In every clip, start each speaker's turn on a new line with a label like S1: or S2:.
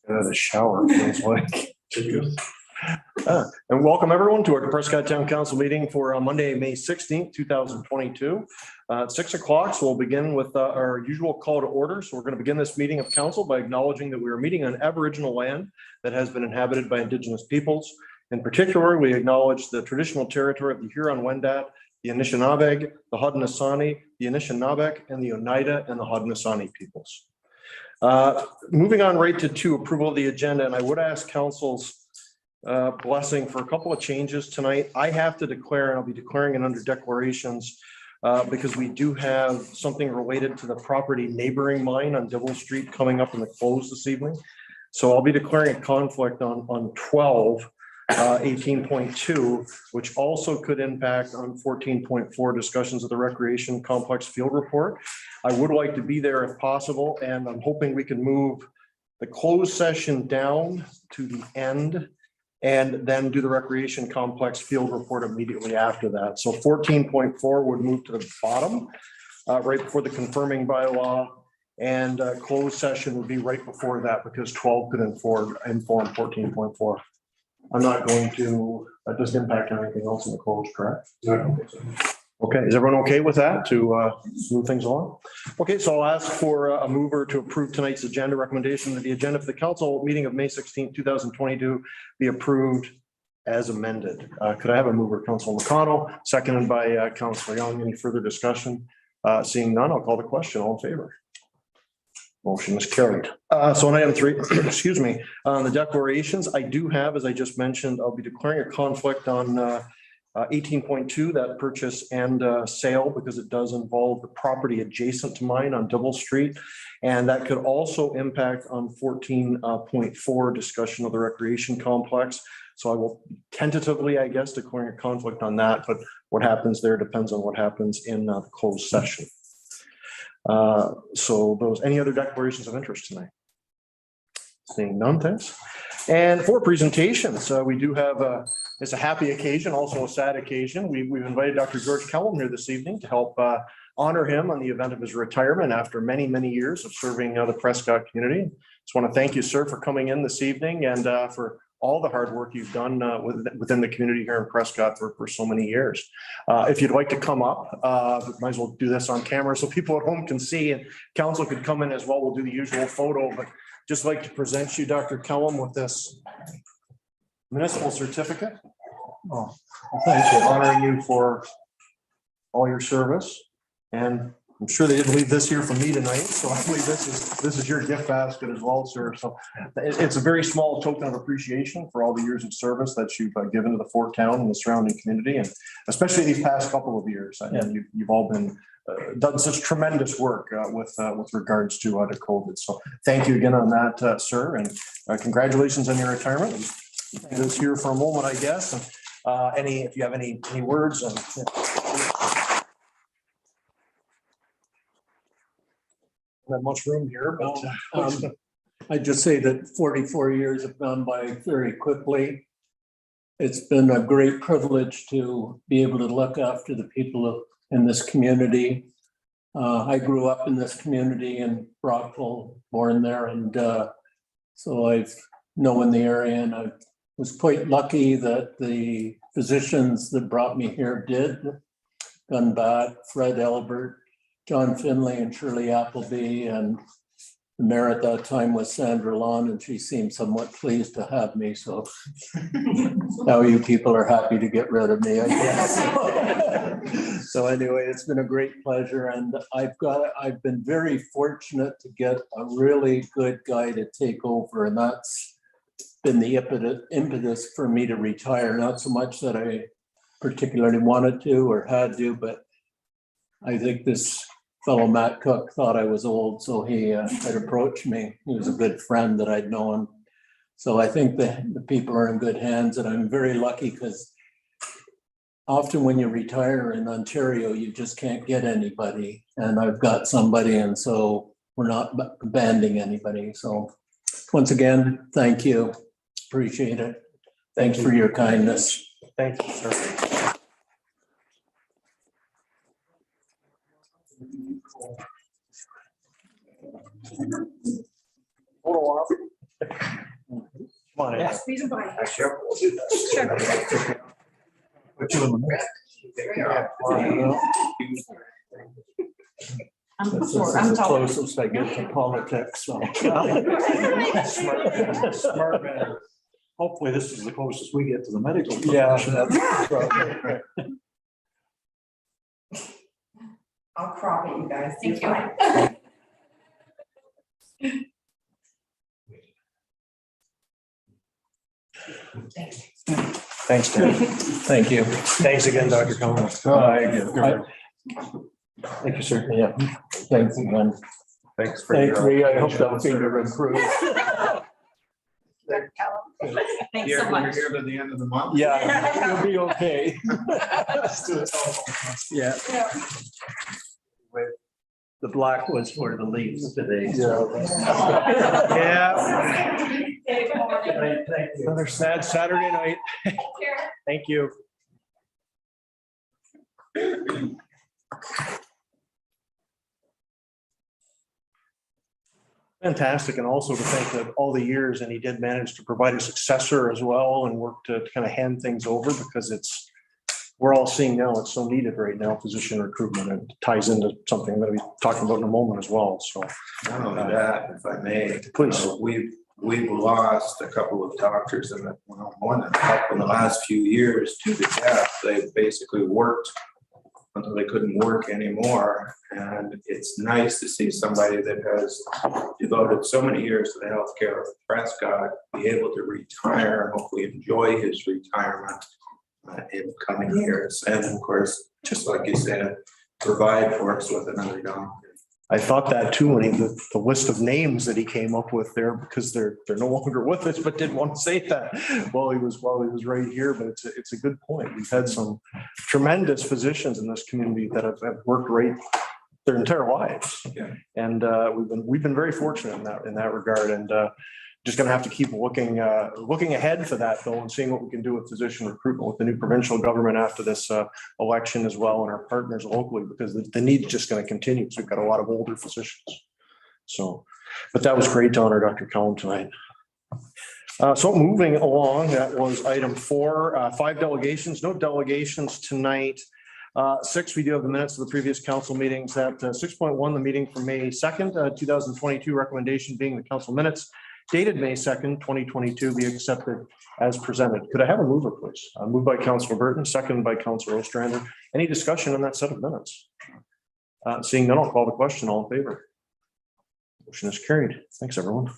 S1: Out of the shower, it feels like. And welcome everyone to our Prescott Town Council meeting for Monday, May 16th, 2022. At 6 o'clock, so we'll begin with our usual call to order. So we're going to begin this meeting of council by acknowledging that we are meeting on Aboriginal land that has been inhabited by Indigenous peoples. In particular, we acknowledge the traditional territory of the Huron-Wendat, the Anishinaabe, the Haudenosaunee, the Anishinaabeg, and the Oneida and the Haudenosaunee peoples. Moving on right to approval of the agenda, and I would ask council's blessing for a couple of changes tonight. I have to declare, and I'll be declaring it under declarations, because we do have something related to the property neighboring mine on Dibble Street coming up in the close this evening. So I'll be declaring a conflict on 12, 18.2, which also could impact on 14.4 discussions of the recreation complex field report. I would like to be there if possible, and I'm hoping we can move the closed session down to the end and then do the recreation complex field report immediately after that. So 14.4 would move to the bottom, right before the confirming bylaw, and closed session would be right before that because 12 could inform 14.4. I'm not going to, that doesn't impact anything else in the close, correct? No. Okay, is everyone okay with that to move things along? Okay, so I'll ask for a mover to approve tonight's agenda recommendation that the agenda for the council meeting of May 16, 2022 be approved as amended. Could I have a mover, Councilor McConnell, seconded by Councilor Young? Any further discussion? Seeing none, I'll call the question. All in favor? Motion is carried. So on item 3, excuse me, on the declarations, I do have, as I just mentioned, I'll be declaring a conflict on 18.2, that purchase and sale, because it does involve the property adjacent to mine on Dibble Street. And that could also impact on 14.4 discussion of the recreation complex. So I will tentatively, I guess, declaring a conflict on that, but what happens there depends on what happens in the closed session. So those, any other declarations of interest tonight? Seeing none, thanks. And for presentations, we do have it's a happy occasion, also a sad occasion. We've invited Dr. George Kellum here this evening to help honor him on the event of his retirement after many, many years of serving the Prescott community. Just want to thank you, sir, for coming in this evening and for all the hard work you've done within the community here in Prescott for so many years. If you'd like to come up, might as well do this on camera so people at home can see, and council could come in as well. We'll do the usual photo, but just like to present you, Dr. Kellum, with this municipal certificate. Oh, thank you. Honoring you for all your service. And I'm sure they didn't leave this here for me tonight, so I believe this is your gift basket as well, sir. So it's a very small token of appreciation for all the years of service that you've given to the Fort Town and the surrounding community, and especially these past couple of years. And you've all been done such tremendous work with regards to COVID. So thank you again on that, sir, and congratulations on your retirement. It is here for a moment, I guess. And if you have any words and. Not much room here, but
S2: I just say that 44 years have gone by very quickly. It's been a great privilege to be able to look after the people in this community. I grew up in this community in Brockville, born there, and so I've known the area, and I was quite lucky that the physicians that brought me here did. Gunbat, Fred Albert, John Finley and Shirley Appleby, and the mayor at that time was Sandra Lawn, and she seemed somewhat pleased to have me. So now you people are happy to get rid of me, I guess. So anyway, it's been a great pleasure, and I've been very fortunate to get a really good guy to take over, and that's been the impetus for me to retire. Not so much that I particularly wanted to or had to, but I think this fellow Matt Cook thought I was old, so he had approached me. He was a good friend that I'd known. So I think the people are in good hands, and I'm very lucky because often when you retire in Ontario, you just can't get anybody, and I've got somebody, and so we're not abandoning anybody. So once again, thank you. Appreciate it. Thanks for your kindness.
S1: Thank you, sir. Photo op. Come on in.
S3: Squeeze them by.
S1: Sure. We'll do this.
S3: Sure.
S1: Put you in the middle.
S3: I'm
S2: This
S3: short,
S2: is
S3: I'm
S2: the
S3: tall.
S2: closest I get to politics, so.
S4: Smart man. Hopefully this is the closest we get to the medical.
S2: Yeah.
S4: profession.
S2: that's-
S3: I'll crop it, you guys.
S5: Thank you.
S1: Thanks, Dan.
S2: Thank you.
S1: Thanks again, Dr. Collins.
S2: Thank you, sir. Yeah, thanks again.
S1: Thanks for
S2: Thanks,
S1: your.
S2: Rhea. I hope that finger improves.
S5: Thanks so much.
S4: Here to the end of the month.
S2: Yeah, you'll be okay. Yeah. The black was for the leaves today. So.
S1: Yeah.
S5: Good morning.
S2: Thank you.
S1: Another sad Saturday night. Thank you. Fantastic. And also to think that all the years, and he did manage to provide a successor as well and work to kind of hand things over, because we're all seeing now it's so needed right now, physician recruitment, and it ties into something I'm going to be talking about in a moment as well. So
S6: Not only that, if I may,
S1: Please.
S6: We've lost a couple of doctors in the, well, more than a couple in the last few years to the death. They basically worked until they couldn't work anymore. And it's nice to see somebody that has devoted so many years to the healthcare of Prescott be able to retire and hopefully enjoy his retirement in coming years. And of course, just like you said, provide for us with another doctor.
S1: I thought that too, when the list of names that he came up with there, because they're no longer with us, but didn't want to say that while he was right here. But it's a good point. We've had some tremendous physicians in this community that have worked right their entire lives.
S6: Yeah.
S1: And we've been very fortunate in that regard. And just going to have to keep looking ahead for that, though, and seeing what we can do with physician recruitment with the new provincial government after this election as well, and our partners locally, because the need is just going to continue. So we've got a lot of older physicians. So, but that was great to honor Dr. Cullen tonight. So moving along, that was item 4, 5 delegations, no delegations tonight. 6, we do have the minutes of the previous council meetings. At 6.1, the meeting from May 2nd, 2022, recommendation being the council minutes dated May 2nd, 2022, be accepted as presented. Could I have a mover, please? Moved by Councilor Burton, seconded by Councilor Ostrander. Any discussion on that set of minutes? Seeing none, I'll call the question. All in favor? Motion is carried. Thanks, everyone.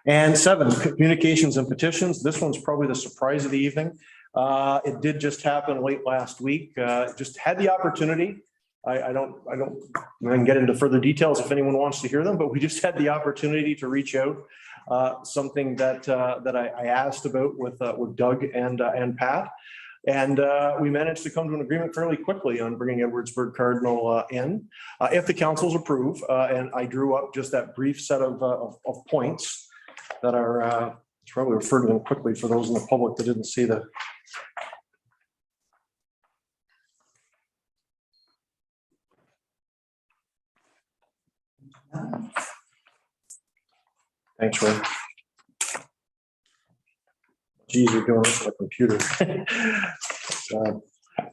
S1: And 7, communications and petitions. This one's probably the surprise of the evening. It did just happen late last week. Just had the opportunity. I don't get into further details if anyone wants to hear them, but we just had the opportunity to reach out. Something that I asked about with Doug and Pat, and we managed to come to an agreement fairly quickly on bringing Edwardsburg Cardinal in, if the councils approve. And I drew up just that brief set of points that are probably refer to them quickly for those in the public that didn't see the. Thanks, Ray. Geez, you're doing this on a computer.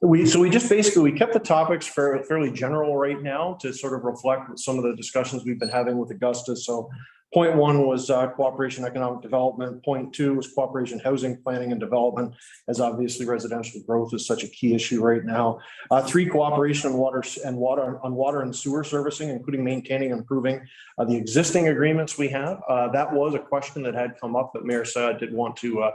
S1: We just basically kept the topics fairly general right now to sort of reflect some of the discussions we've been having with Augusta. So point 1 was cooperation economic development. Point 2 was cooperation housing planning and development, as obviously residential growth is such a key issue right now. 3, cooperation on water and sewer servicing, including maintaining and improving the existing agreements we have. That was a question that had come up that Mayor Saad did want to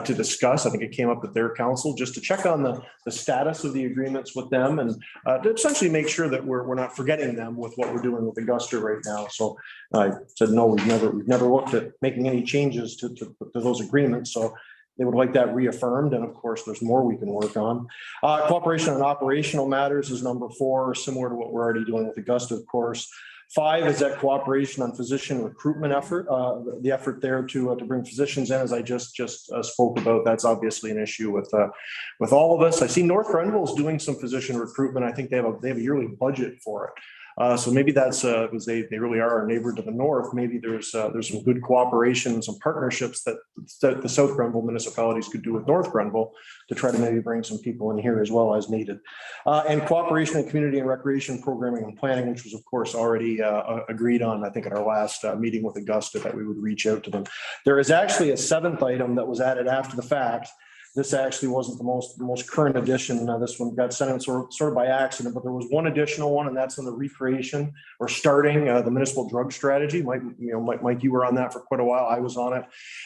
S1: discuss. I think it came up at their council just to check on the status of the agreements with them, and to essentially make sure that we're not forgetting them with what we're doing with Augusta right now. So I said, no, we've never looked at making any changes to those agreements. So they would like that reaffirmed. And of course, there's more we can work on. Cooperation on operational matters is number 4, similar to what we're already doing with Augusta, of course. 5 is that cooperation on physician recruitment effort, the effort there to bring physicians in, as I just spoke about. That's obviously an issue with all of us. I see North Grenville is doing some physician recruitment. I think they have a yearly budget for it. So maybe that's because they really are our neighbor to the north. Maybe there's some good cooperation and some partnerships that the South Grenville municipalities could do with North Grenville to try to maybe bring some people in here as well as needed. And cooperation in community and recreation programming and planning, which was of course already agreed on, I think at our last meeting with Augusta, that we would reach out to them. There is actually a seventh item that was added after the fact. This actually wasn't the most current addition. This one got sent in sort of by accident, but there was one additional one, and that's in the recreation or starting the municipal drug strategy. Mike, you were on that for quite a while. I was on it,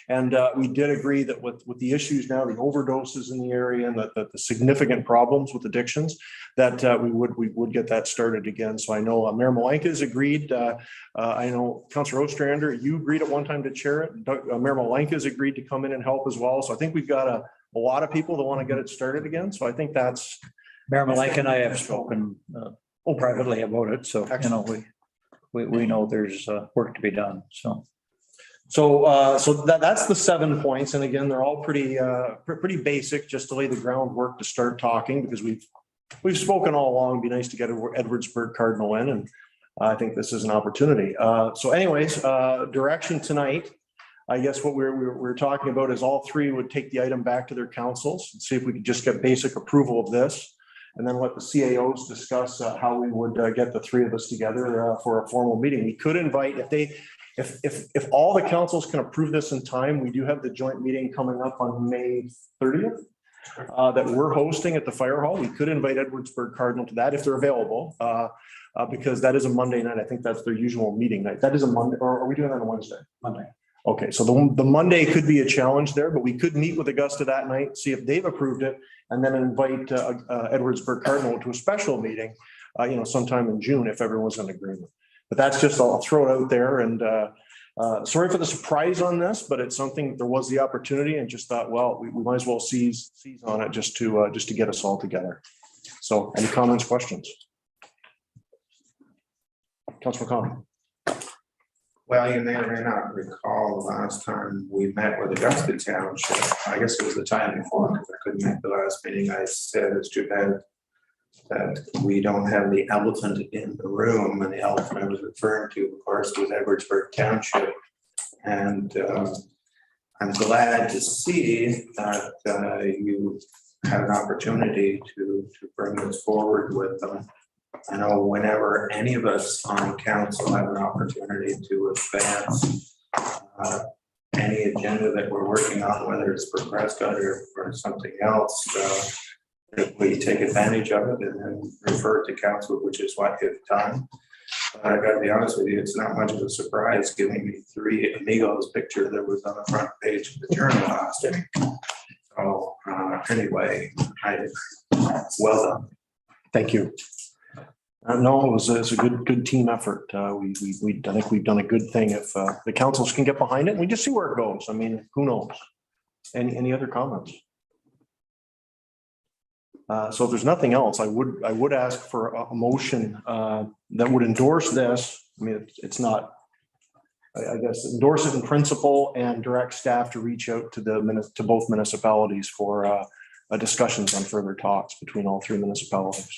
S1: and we did agree that with the issues now, the overdoses in the area, and the significant problems with addictions, that we would get that started again. So I know Mayor Malenka has agreed. I know Councillor Ostrander, you agreed at one time to chair it. Mayor Malenka has agreed to come in and help as well. So I think we've got a lot of people that want to get it started again. So I think that's.
S4: Mayor Malenka and I have spoken privately about it. So, we know there's work to be done.
S1: So that's the 7 points. And again, they're all pretty basic, just to lay the groundwork to start talking, because we've spoken all along. It'd be nice to get Edwardsburg Cardinal in, and I think this is an opportunity. So anyways, direction tonight. I guess what we're talking about is all three would take the item back to their councils and see if we could just get basic approval of this, and then let the CAOs discuss how we would get the three of us together for a formal meeting. We could invite, if all the councils can approve this in time, we do have the joint meeting coming up on May 30th that we're hosting at the fire hall. We could invite Edwardsburg Cardinal to that if they're available, because that is a Monday night. I think that's their usual meeting night. That is a Monday, or are we doing that on a Wednesday?
S4: Monday.
S1: Okay, so the Monday could be a challenge there, but we could meet with Augusta that night, see if they've approved it, and then invite Edwardsburg Cardinal to a special meeting, sometime in June if everyone's in agreement. But that's just, I'll throw it out there, and sorry for the surprise on this, but it's something, there was the opportunity, and just thought, well, we might as well seize on it just to get us all together. So any comments, questions? Councilor Connor.
S6: Well, you may or may not recall the last time we met with Augusta Township. I guess it was the time before, because I couldn't make the last meeting. I said it's too bad that we don't have the elephant in the room, and the elephant I was referring to, of course, was Edwardsburg Township. And I'm glad to see that you had an opportunity to bring this forward with them. I know whenever any of us on council have an opportunity to advance any agenda that we're working on, whether it's for Prescott or something else, we take advantage of it and then refer it to council, which is what if time. I got to be honest with you, it's not much of a surprise giving me three amigos picture that was on the front page of the journal last week. So anyway, well done.
S1: Thank you. No, it's a good team effort. I think we've done a good thing. If the councils can get behind it, we just see where it goes. I mean, who knows? Any other comments? So if there's nothing else, I would ask for a motion that would endorse this. I mean, it's not, I guess, endorse it in principle and direct staff to reach out to both municipalities for discussions on further talks between all three municipalities.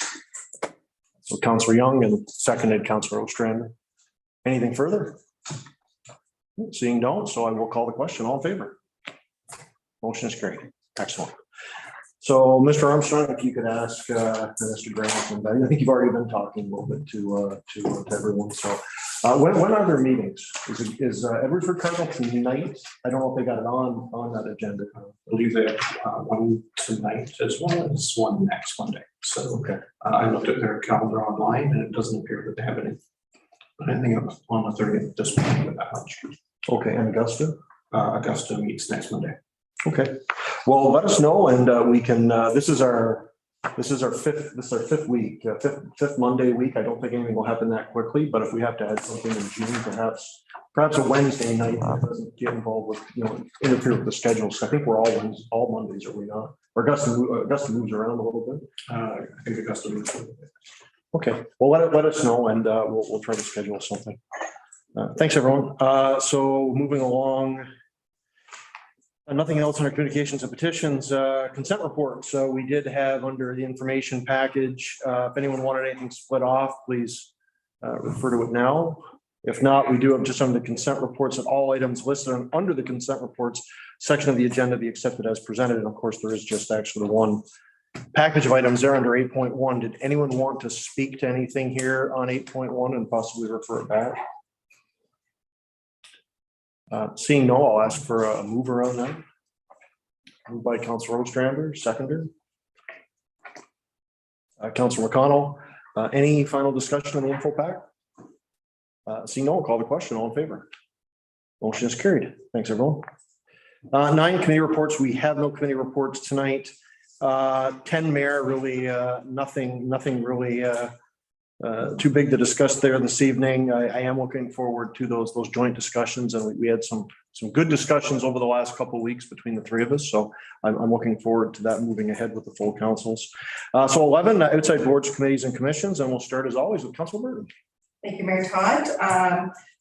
S1: So Councillor Young and seconded Councillor Ostrander. Anything further? Seeing no, so I will call the question. All in favor? Motion is carried. Excellent. So Mr. Armstrong, if you could ask Mr. Grant, and I think you've already been talking a little bit to everyone. So when are their meetings? Is Edwardsburg Cardinal tonight? I don't know if they got it on that agenda.
S4: I believe they have one tonight as well as one next Monday. So
S1: Okay.
S4: I looked at their calendar online, and it doesn't appear that they have anything on the 30th this morning with that much.
S1: Okay, and Augusta?
S4: Augusta meets next Monday.
S1: Okay. Well, let us know, and we can. This is our fifth week, fifth Monday week. I don't think anything will happen that quickly, but if we have to add something in June, perhaps a Wednesday night that doesn't get involved with, interfere with the schedules. I think we're all Mondays, are we not? Or Augusta moves around a little bit.
S4: I think Augusta moves a little bit.
S1: Okay. Well, let us know, and we'll try to schedule something. Thanks, everyone. So moving along. Nothing else on our communications and petitions. Consent report. So we did have under the information package. If anyone wanted anything split off, please refer to it now. If not, we do have just under the consent reports that all items listed under the consent reports section of the agenda be accepted as presented. And of course, there is just actually the one package of items there under 8.1. Did anyone want to speak to anything here on 8.1 and possibly refer it back? Seeing no, I'll ask for a mover on that. Moved by Councilor Ostrander, seconder. Councilor McConnell, any final discussion on the info pack? Seeing no, I'll call the question. All in favor? Motion is carried. Thanks, everyone. 9 committee reports. We have no committee reports tonight. 10 mayor, really nothing really too big to discuss there this evening. I am looking forward to those joint discussions, and we had some good discussions over the last couple of weeks between the three of us. So I'm looking forward to that moving ahead with the full councils. So 11 outside boards, committees, and commissions, and we'll start as always with Councilor Burton.
S3: Thank you, Mayor Todd.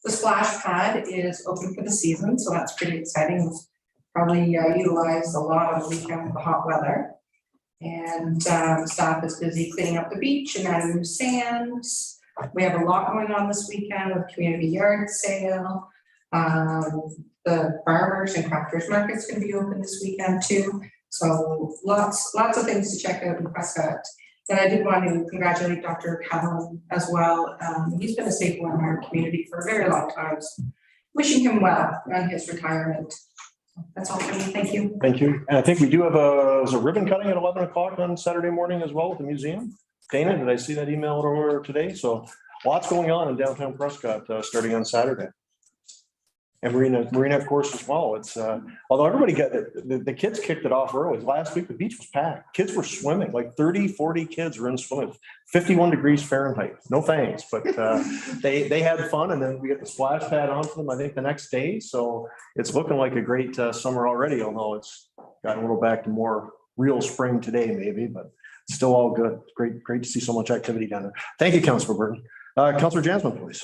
S3: The splash pad is open for the season, so that's pretty exciting. We'll probably utilize a lot on the weekend with the hot weather. And staff is busy cleaning up the beach and adding new sands. We have a lot going on this weekend with community yard sale. The farmers and crafters market's going to be open this weekend too. So lots of things to check out in Prescott. And I did want to congratulate Dr. Callan as well. He's been a staple in our community for a very long time. So wishing him well on his retirement. That's all for me. Thank you.
S1: Thank you. And I think we do have a ribbon cutting at 11 o'clock on Saturday morning as well at the museum. Dana, did I see that email over today? So lots going on in downtown Prescott starting on Saturday. And Marina, of course, as well. It's although everybody got the kids kicked it off early. Last week, the beach was packed. Kids were swimming, like 30, 40 kids were in swimming, 51 degrees Fahrenheit. No thanks, but they had fun. And then we get the splash pad on for them, I think, the next day. So it's looking like a great summer already, although it's gotten a little back to more real spring today, maybe, but still all good. Great to see so much activity down there. Thank you, Councilor Burton. Councilor Jasmine, please.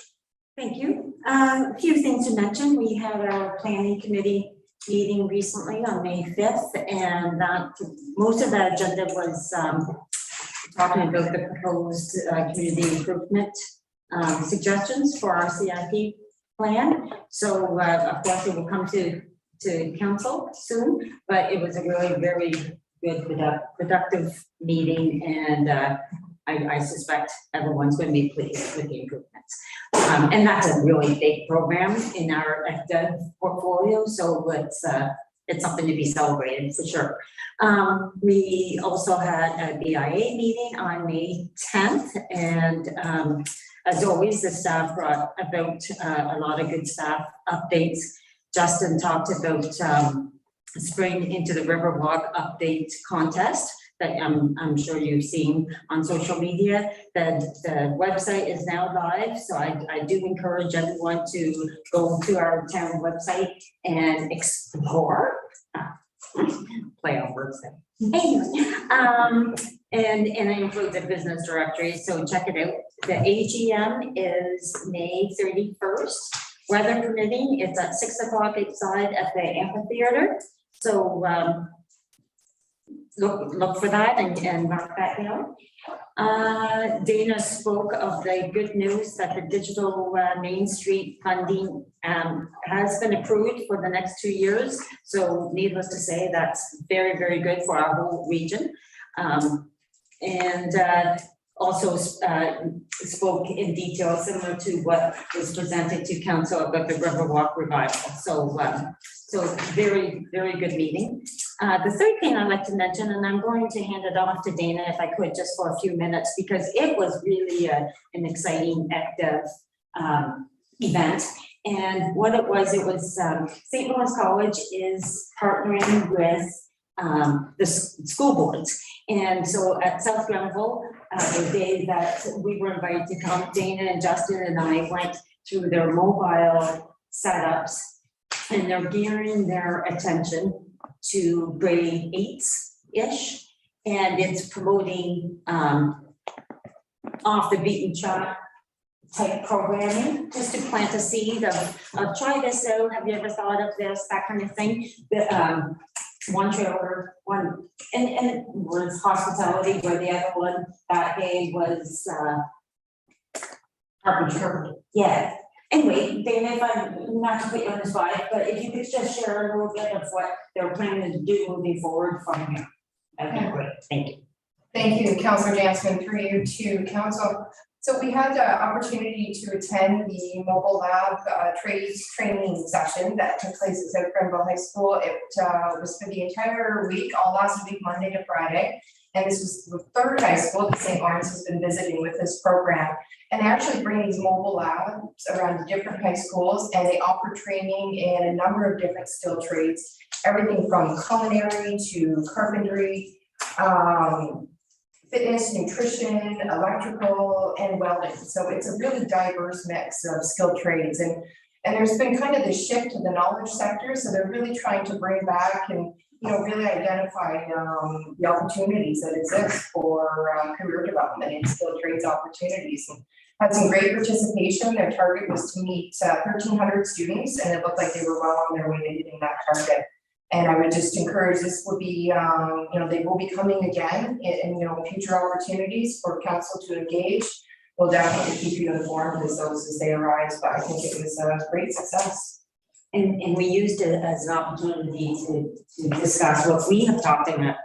S5: Thank you. A few things to mention. We had our planning committee meeting recently on May 5th, and most of that agenda was talking about the proposed community improvement suggestions for our CIP plan. So of course it will come to council soon, but it was a really very good productive meeting, and I suspect everyone's going to be pleased with the improvements. And that's a really big program in our ECDA portfolio, so it's something to be celebrated for sure. We also had a BIA meeting on May 10th, and as always, the staff brought about a lot of good staff updates. Justin talked about Spring into the Riverwalk update contest that I'm sure you've seen on social media. The website is now live, so I do encourage everyone to go to our town website and explore. Play on words there. Anyway, and I include the business directory, so check it out. The AGM is May 31st. Weather permitting, it's at 6 o'clock outside at the amphitheater. So look for that and mark that down. Dana spoke of the good news that the digital Main Street funding has been approved for the next 2 years. So needless to say, that's very, very good for our whole region. Also spoke in detail similar to what was presented to council about the Riverwalk revival. So very, very good meeting. The third thing I'd like to mention, and I'm going to hand it off to Dana if I could just for a few minutes, because it was really an exciting active event. And what it was St. Lawrence College is partnering with the school boards. And so at South Grenville, the day that we were invited to come, Dana and Justin and I went through their mobile setups, and they're gearing their attention to grade 8s-ish, and it's promoting off the beaten track type programming, just to plant a seed of try this out, have you ever thought of this, that kind of thing. One trailer, one, and it was hospitality, where the other one that day was Carpenter. Yeah. Anyway, Dana, if I'm not to put you on the spot, but if you could just share a little bit of what they're planning to do moving forward from here. That'd be great. Thank you.
S7: Thank you, Councillor Jansen, through you to council. So we had the opportunity to attend the mobile lab trades training session that took place at South Grenville High School. It was for the entire week, all last week, Monday to Friday. And this was the third high school that St. Lawrence has been visiting with this program. And they actually bring these mobile labs around the different high schools, and they offer training in a number of different skill trades, everything from culinary to carpentry, fitness, nutrition, electrical, and welding. So it's a really diverse mix of skilled trades. And there's been kind of this shift to the knowledge sector. So they're really trying to bring back and, you know, really identify the opportunities that exist for career development and skilled trades opportunities. And had some great participation. Their target was to meet 1,300 students, and it looked like they were well on their way to hitting that target. And I would just encourage, this will be, you know, they will be coming again in you know, future opportunities for council to engage. We'll definitely keep you informed as they arise, but I think it was a great success.
S5: And we used it as an opportunity to discuss what we have talked about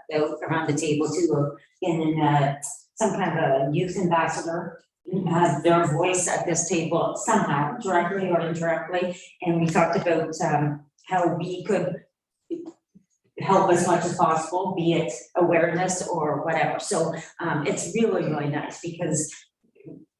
S5: around the table too, of in some kind of a youth ambassador, have their voice at this table somehow, directly or indirectly. And we talked about how we could help as much as possible, be it awareness or whatever. So it's really, really nice because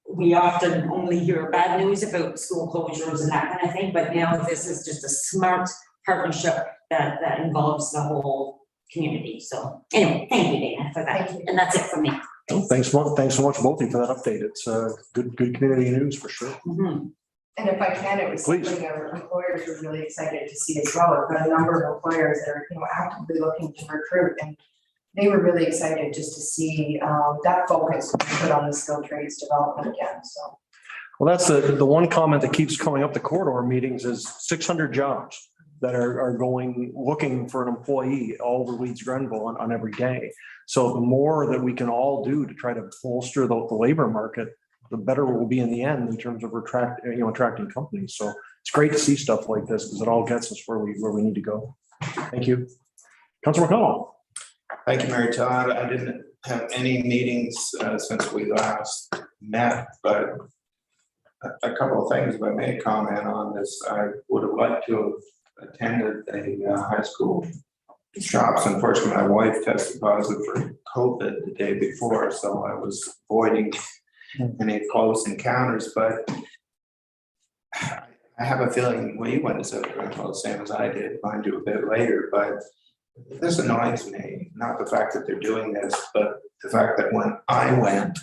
S5: we often only hear bad news about school closures and that kind of thing, but now this is just a smart partnership that involves the whole community. So anyway, thank you, Dana, for that.
S7: Thank you.
S5: And that's it for me.
S1: Oh, thanks so much, both of you, for that update. It's good community news for sure.
S5: Mhm.
S7: And if I can, it was
S1: Please.
S7: something our employers were really excited to see as well. We've got a number of employers that are, you know, actively looking to recruit, and they were really excited just to see that focus put on the skilled trades development again, so.
S1: Well, that's the one comment that keeps coming up the corridor meetings is 600 jobs that are going, looking for an employee all over Leeds Grenville on every day. So the more that we can all do to try to bolster the labor market, the better it will be in the end in terms of attracting companies. So it's great to see stuff like this because it all gets us where we need to go. Thank you. Councilor McConnell.
S6: Thank you, Mary Todd. I didn't have any meetings since we last met, but a couple of things, if I may comment on this. I would have liked to have attended a high school shops. Unfortunately, my wife tested positive for COVID the day before, so I was avoiding any close encounters, but I have a feeling, well, you went to South Grenville the same as I did, mind you, a bit later, but this annoys me, not the fact that they're doing this, but the fact that when I went,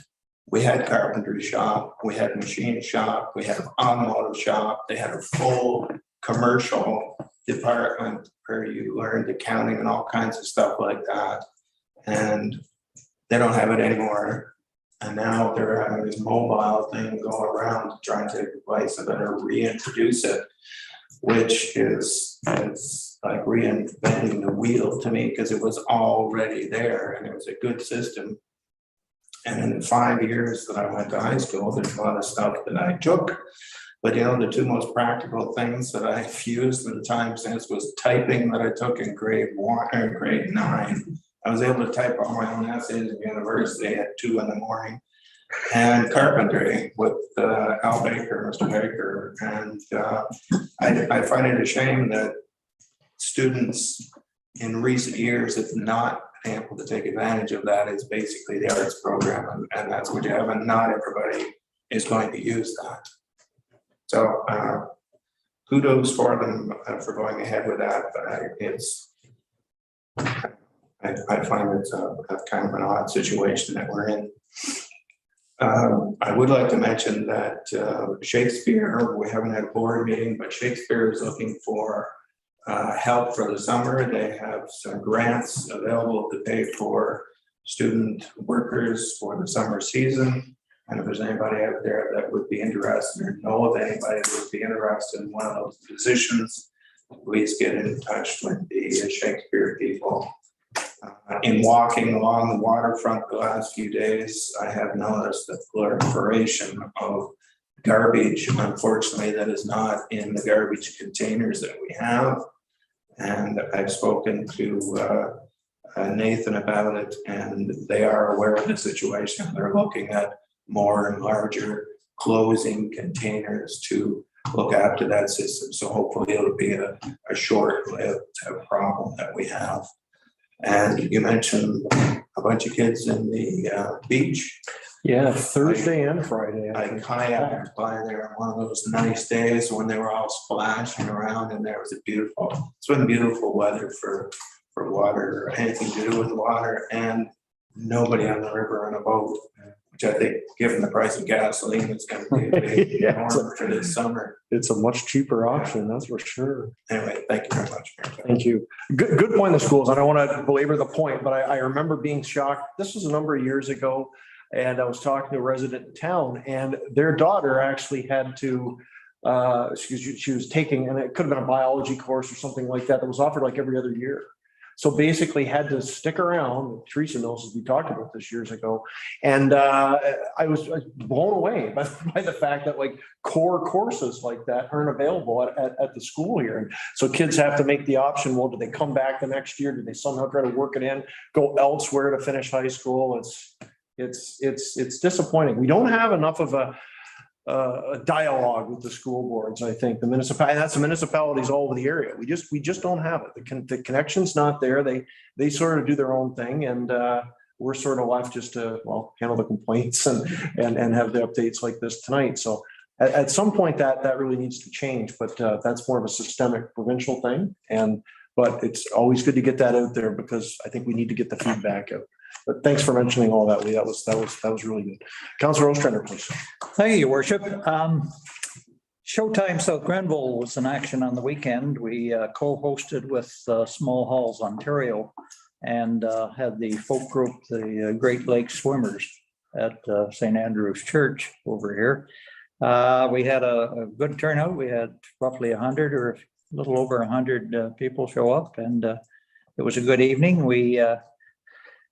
S6: we had carpentry shop, we had machine shop, we had an automotive shop, they had a full commercial department where you learned accounting and all kinds of stuff like that. And they don't have it anymore. And now they're having this mobile thing go around trying to replace it or reintroduce it, which is like reinventing the wheel to me because it was already there and it was a good system. And in the 5 years that I went to high school, there's a lot of stuff that I took. But you know, the two most practical things that I've used in the time since was typing that I took in grade 9. I was able to type all my own essays in university at 2 a.m. and carpentry with Al Baker, Mr. Baker. And I find it a shame that students in recent years have not been able to take advantage of that. It's basically the arts program, and that's what you have, and not everybody is going to use that. So kudos for them for going ahead with that, but I find it's a kind of an odd situation that we're in. I would like to mention that Shakespeare, we haven't had a board meeting, but Shakespeare is looking for help for the summer. They have some grants available to pay for student workers for the summer season. And if there's anybody out there that would be interested or know of anybody that would be interested in one of those positions, please get in touch with the Shakespeare people. In walking along the waterfront the last few days, I have noticed the proliferation of garbage, unfortunately, that is not in the garbage containers that we have. And I've spoken to Nathan about it, and they are aware of the situation. They're looking at more and larger closing containers to look after that system. So hopefully it'll be a short-lived problem that we have. And you mentioned a bunch of kids in the beach.
S1: Yeah, Thursday and Friday.
S6: I kayaked by there on one of those nice days when they were all splashing around, and there was it's been beautiful weather for water, or anything to do with water, and nobody on the river on a boat, which I think, given the price of gasoline, it's going to be a big
S1: Yeah,
S6: norm for this summer.
S1: It's a much cheaper option, that's for sure.
S6: Anyway, thank you very much, Mayor.
S1: Thank you. Good point in the schools. I don't want to belabor the point, but I remember being shocked. This was a number of years ago. And I was talking to a resident in town, and their daughter actually had to, she was taking, and it could have been a biology course or something like that was offered like every other year. So basically had to stick around. Teresa knows, as we talked about this years ago. And I was blown away by the fact that like core courses like that aren't available at the school here. And so kids have to make the option, well, do they come back the next year? Do they somehow try to work it in, go elsewhere to finish high school? It's disappointing. We don't have enough of a dialogue with the school boards. I think the municipality, that's the municipalities all over the area. We just don't have it. The connection's not there. They sort of do their own thing, and we're sort of left just to, well, handle the complaints and have the updates like this tonight. So at some point that really needs to change, but that's more of a systemic provincial thing. But it's always good to get that out there, because I think we need to get the feedback out. But thanks for mentioning all that, Lee. That was really good. Councillor Ostrander, please.
S4: Thank you, Your Worship. Showtime South Grenville was in action on the weekend. We co-hosted with Small Halls Ontario and had the folk group, the Great Lakes Swimmers at St. Andrew's Church over here. We had a good turnout. We had roughly 100 or a little over 100 people show up, and it was a good evening.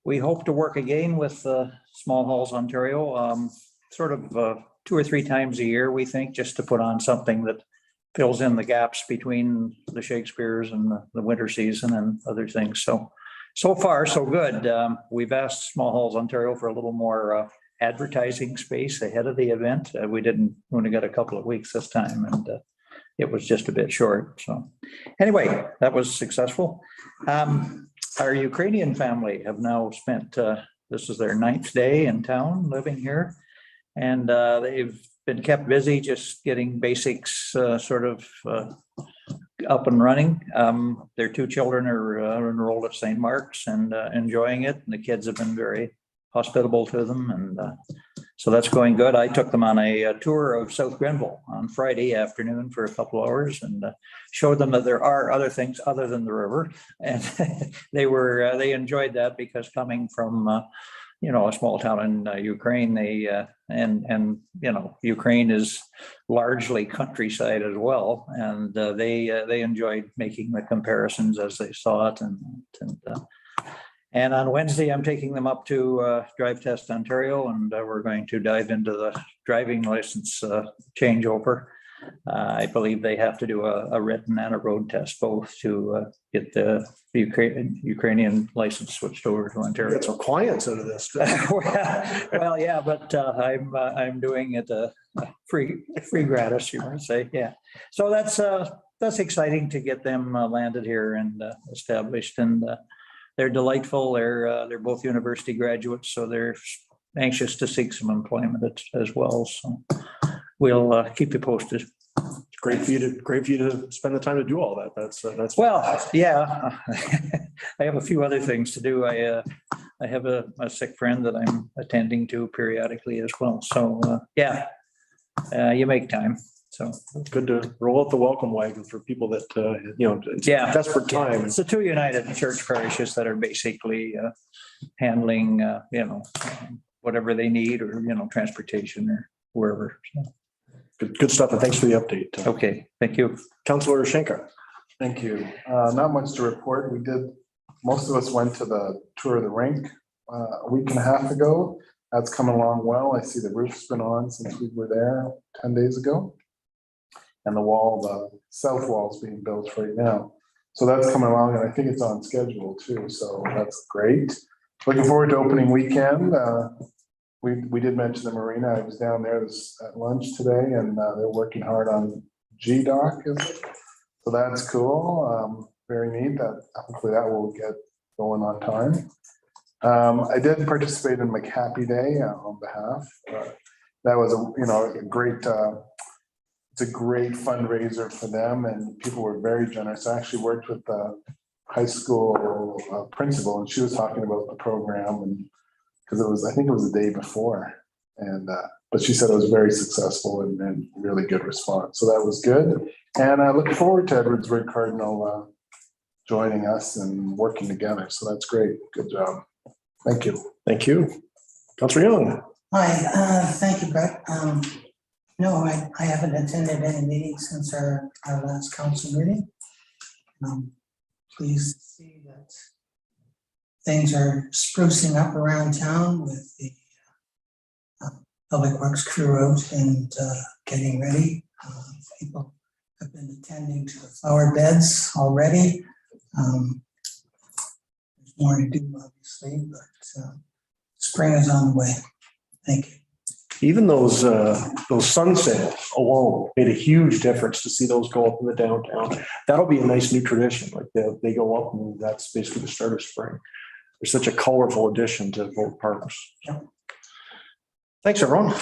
S4: We hope to work again with Small Halls Ontario, sort of 2 or 3 times a year, we think, just to put on something that fills in the gaps between the Shakespeare's and the winter season and other things. So far, so good. We've asked Small Halls Ontario for a little more advertising space ahead of the event. We only got a couple of weeks this time, and it was just a bit short. So anyway, that was successful. Our Ukrainian family have now spent, this is their 9th day in town living here, and they've been kept busy just getting basics sort of up and running. Their 2 children are enrolled at St. Mark's and enjoying it, and the kids have been very hospitable to them, and so that's going good. I took them on a tour of South Grenville on Friday afternoon for a couple hours and showed them that there are other things other than the river, and they enjoyed that, because coming from a small town in Ukraine, Ukraine is largely countryside as well, and they enjoyed making the comparisons as they saw it, and on Wednesday, I'm taking them up to Drive Test Ontario, and we're going to dive into the driving license changeover. I believe they have to do a written and a road test both to get the Ukrainian license switched over to Ontario.
S1: Get some clients out of this.
S4: Well, yeah, but I'm doing it free gratis, you might say. Yeah, so that's exciting to get them landed here and established, and they're delightful. They're both university graduates, so they're anxious to seek some employment as well. So we'll keep you posted.
S1: It's great for you to spend the time to do all that. That's
S4: well, yeah. I have a few other things to do. I have a sick friend that I'm attending to periodically as well. So yeah, you make time. So
S1: it's good to roll out the welcome wagon for people that, it's a desperate time.
S4: It's the 2 United Church parishes that are basically handling, whatever they need, or, transportation or wherever. So.
S1: Good stuff. And thanks for the update.
S4: Okay. Thank you.
S1: Councillor Schenker.
S8: Thank you. Not much to report. Most of us went to the tour of the rink a week and a half ago. That's coming along well. I see the roof's been on since we were there 10 days ago. And the south wall's being built right now. So that's coming along, and I think it's on schedule too, so that's great. Looking forward to opening weekend. We did mention the marina. I was down there at lunch today, and they're working hard on G-Dock, is it? So that's cool. Very neat. That hopefully that will get going on time. I did participate in McHappy Day on behalf. That was a great. It's a great fundraiser for them, and people were very generous. I actually worked with the high school principal, and she was talking about the program, and because I think it was the day before, and but she said it was very successful and really good response. So that was good, and I look forward to Edwardsburg Cardinal joining us and working together. So that's great. Good job. Thank you.
S1: Thank you. Councillor Young.
S9: Hi, thank you, Brett. No, I haven't attended any meetings since our last council meeting. Pleased to see that things are sprucing up around town with the public works crew out and getting ready. People have been attending to the flower beds already. There's more to do, obviously, but spring is on the way. Thank you.
S1: Even those sun sails alone made a huge difference to see those go up in the downtown. That'll be a nice new tradition. Like they go up, and that's basically the start of spring. They're such a colorful addition to both parks.
S9: Yep.
S1: Thanks, everyone.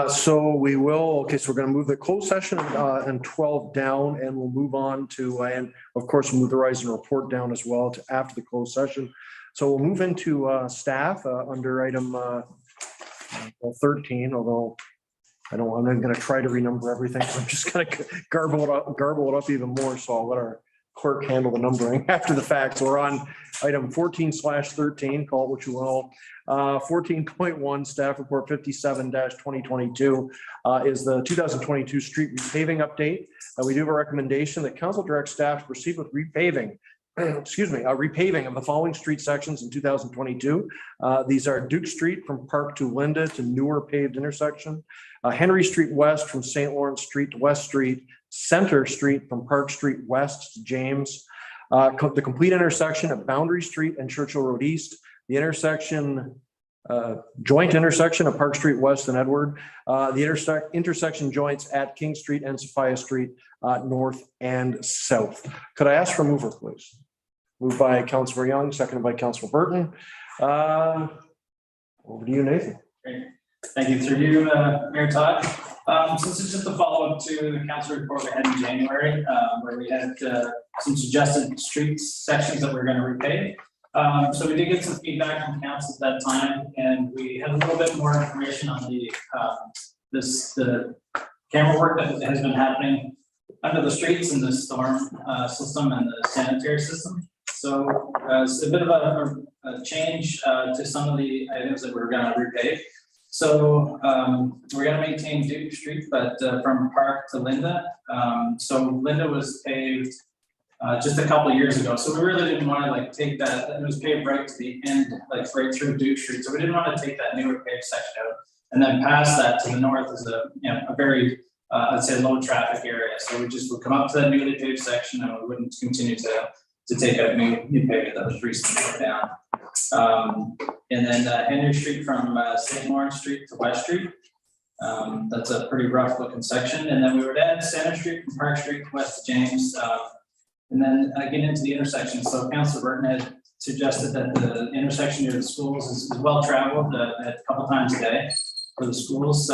S1: So we're going to move the closed session and 12 down, and we'll move on to, and of course, we'll move the Horizon report down as well to after the closed session. So we'll move into staff under item 13, although I'm going to try to renumber everything. So I'm just going to garble it up even more. So I'll let our clerk handle the numbering after the fact. So we're on item 14/13, call it what you will. 14.1 staff report 57-2022 is the 2022 street repaving update. We do have a recommendation that council directs staff to proceed with repaving of the following street sections in 2022. These are Duke Street from Park to Linda to newer paved intersection, Henry Street West from St. Lawrence Street to West Street, Center Street from Park Street West to James, the complete intersection of Boundary Street and Churchill Road East, the joint intersection of Park Street West and Edward, the intersection joints at King Street and Sophia Street, north and south. Could I ask for a mover, please? Moved by Councillor Young, seconded by Councillor Burton. Over to you, Nathan.
S10: Great. Thank you through you, Mayor Todd. Since it's just a follow-up to the council report we had in January, where we had some suggested street sections that we're going to repave. So we did get some feedback from council at that time, and we had a little bit more information on the camera work that has been happening under the streets in the storm system and the sanitary system. So it's a bit of a change to some of the items that we're going to repave. So we're going to maintain Duke Street, but from Park to Linda. So Linda was paved just a couple of years ago. So we really didn't want to take that. It was paved right to the end, right through Duke Street. So we didn't want to take that newer paved section out. And then past that to the north is a very, I'd say, low traffic area. So we just would come up to that newly paved section, and we wouldn't continue to take out new pavement that was recently put down. And then Henry Street from St. Lawrence Street to West Street. That's a pretty rough looking section. And then we would add Center Street from Park Street to West James. And then get into the intersection. So Councillor Burton had suggested that the intersection near the schools is well traveled a couple times a day for the schools,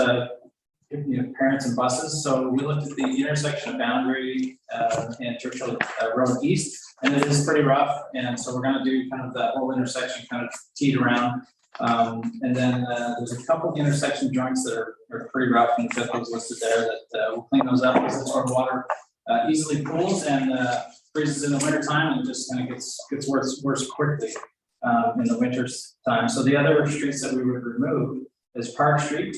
S10: parents and buses. So we looked at the intersection of Boundary and Churchill Road East, and it is pretty rough. And so we're going to do kind of that whole intersection kind of teed around. And then there's a couple of intersection joints that are pretty rough, and we've got those listed there that we'll clean those up because that's where water easily pools and freezes in the winter time, and it just kind of gets worse quickly in the winter time. So the other streets that we would remove is Park Street.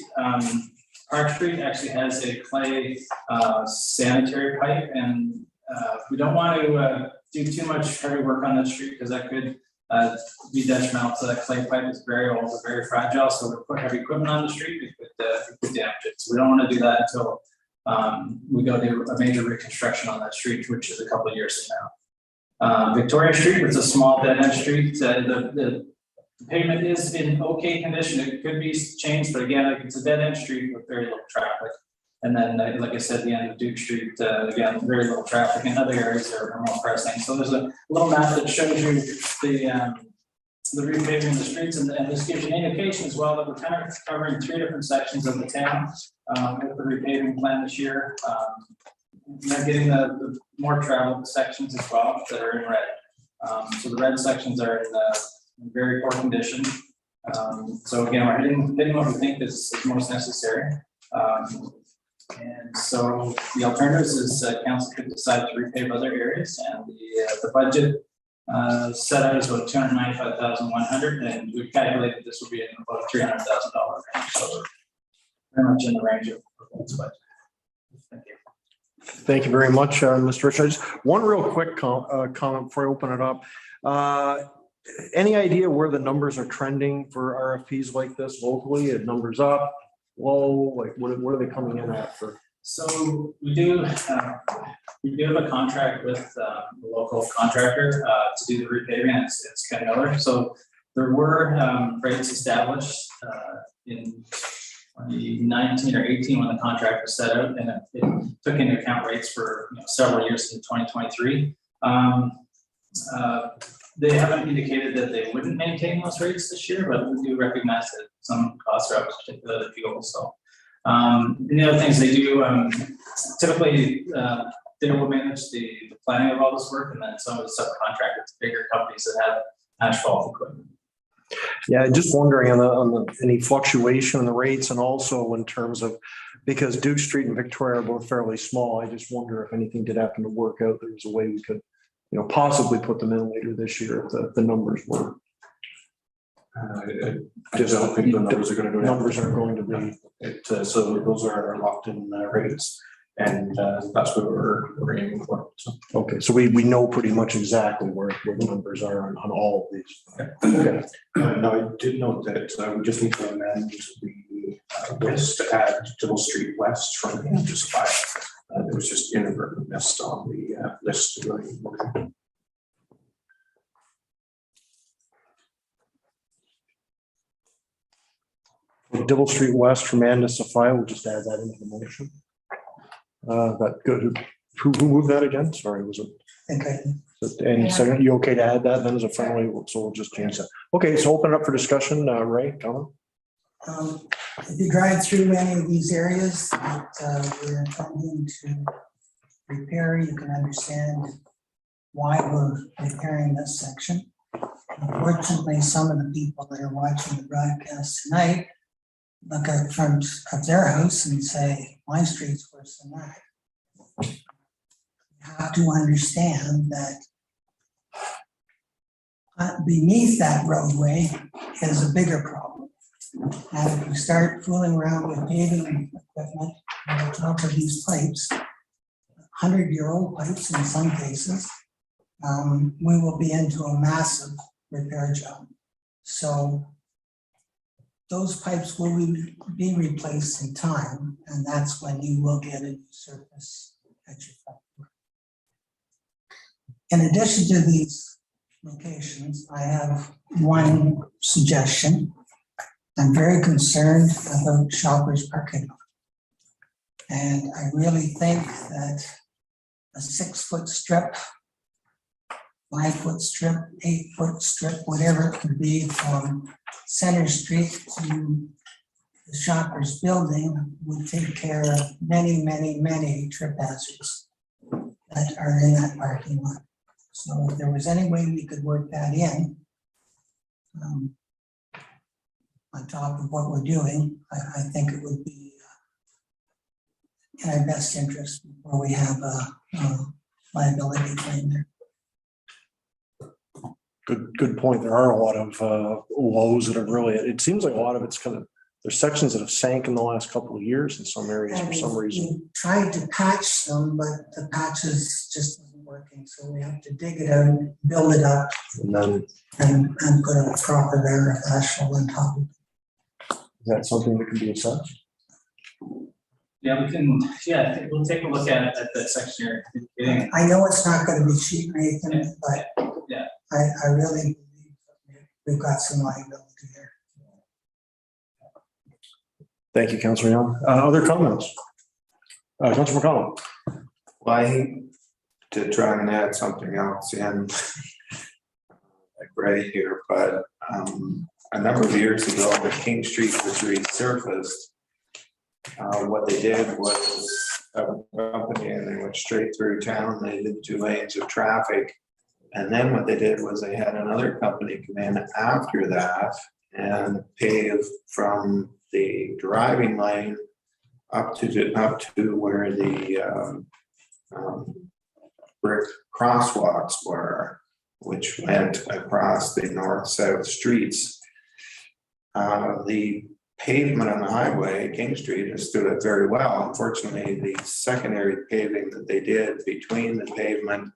S10: Park Street actually has a clay sanitary pipe, and we don't want to do too much heavy work on that street because that could be detrimental to that clay pipe. It's very old, it's very fragile, so we put heavy equipment on the street, we could damage it. So we don't want to do that until we go do a major reconstruction on that street, which is a couple of years from now. Victoria Street was a small dead end street. The pavement is in okay condition. It could be changed, but again, it's a dead end street with very little traffic. And then, like I said, the end of Duke Street, again, very little traffic, and other areas are more pressing. So there's a little map that shows you the repaving of the streets, and this gives you an indication as well that we're kind of covering 3 different sections of the town with the repaving plan this year. They're getting the more traveled sections as well that are in red. So the red sections are in very poor condition. So again, we're hitting what we think is most necessary. And so the alternatives is council could decide to repave other areas, and the budget set out is about $295,100, and we've calculated this will be in about $300,000 range. So we're very much in the range of this budget. Thank you.
S1: Thank you very much, Mr. Rich. Just one real quick comment before I open it up. Any idea where the numbers are trending for RFPs like this locally? Are numbers up, low? Like what are they coming in at for?
S10: So we do have a contract with the local contractor to do the repaving. It's Ken Miller. So there were rates established in 2019 or 18 when the contract was set out, and it took into account rates for several years in 2023. They haven't indicated that they wouldn't maintain those rates this year, but we do recognize that some costs are up, particularly the fuel. So the other things they do, typically they will manage the planning of all this work, and then some of the subcontractors, bigger companies that have asphalt equipment.
S1: Yeah, just wondering on the any fluctuation in the rates, and also in terms of, because Duke Street and Victoria are both fairly small, I just wonder if anything did happen to work out, there's a way we could, possibly put them in later this year if the numbers were.
S11: I just don't think the numbers are going to go down.
S1: Numbers are going to be.
S11: So those are locked in rates, and that's what we're aiming for. So.
S1: Okay, so we know pretty much exactly where the numbers are on all of these.
S11: Okay. No, I did note that we just need to amend the list to add Tibble Street West from just 5. There was just inadvertent missed on the list.
S1: Dibble Street West from Ann to Sophia, we'll just add that into the motion. That good. Who moved that again? Sorry, was it?
S9: Okay.
S1: And second, you okay to add that then as a friendly? So we'll just change that. Okay, so open it up for discussion. Ray, comment?
S9: If you drive through any of these areas that we're intending to repair, you can understand why we're repairing this section. Unfortunately, some of the people that are watching the broadcast tonight look out front of their house and say, my street's worse than that. You have to understand that beneath that roadway is a bigger problem. And if we start fooling around with paving equipment on top of these pipes, 100-year-old pipes in some cases, we will be into a massive repair job. So those pipes will be replaced in time, and that's when you will get a new surface at your front door. In addition to these locations, I have one suggestion. I'm very concerned about Shoppers parking lot. And I really think that a 6-foot strip, 5-foot strip, 8-foot strip, whatever it could be from Center Street to the Shoppers building would take care of many, many, many trip hazards that are in that parking lot. So if there was any way we could work that in, on top of what we're doing, I think it would be in our best interest before we have a liability claim there.
S1: Good point. There are a lot of lows that are really, it seems like a lot of it's kind of, there's sections that have sank in the last couple of years in some areas for some reason.
S9: We tried to patch them, but the patches just doesn't work working, so we have to dig it out, build it up,
S1: And then,
S9: and put a proper layer of asphalt on top of it.
S1: is that something that can be assessed?
S10: Yeah, we can, yeah, I think we'll take a look at that section here. Getting-
S9: I know it's not gonna be cheap, Nathan, but
S10: Yeah.
S9: I really believe we've got some liability here.
S1: Thank you, Councilor Young. Other comments? Councilor McConnell?
S6: Well, I hate to try and add something else in, like right here, but a number of years ago, when King Street was resurfaced, what they did was a company and they went straight through town. They did 2 lanes of traffic. And then what they did was they had another company come in after that and pave from the driving lane up to where the brick crosswalks were, which went across the north-south streets. The pavement on the highway, King Street, has stood up very well. Unfortunately, the secondary paving that they did between the pavement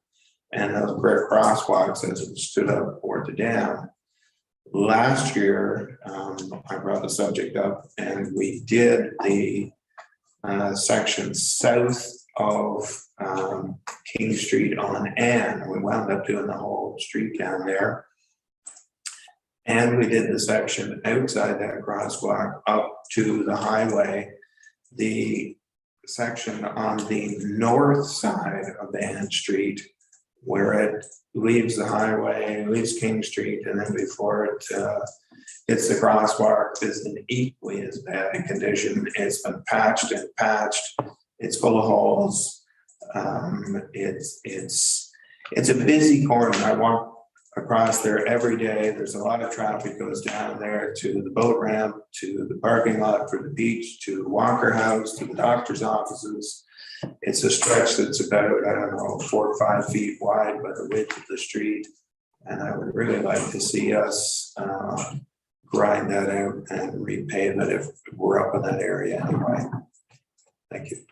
S6: and those brick crosswalks as it stood up or the dam. Last year, I brought the subject up and we did the section south of King Street on Ann. We wound up doing the whole street down there. And we did the section outside that crosswalk up to the highway. The section on the north side of Ann Street, where it leaves the highway, leaves King Street, and then before it hits the crosswalk, is in equally as bad a condition. It's been patched and patched. It's full of holes. It's a busy corner. I walk across there every day. There's a lot of traffic goes down there to the boat ramp, to the parking lot for the beach, to the Walker House, to the doctor's offices. It's a stretch that's about, I don't know, 4 or 5 feet wide by the width of the street. And I would really like to see us grind that out and repave it if we're up in that area anyway. Thank you.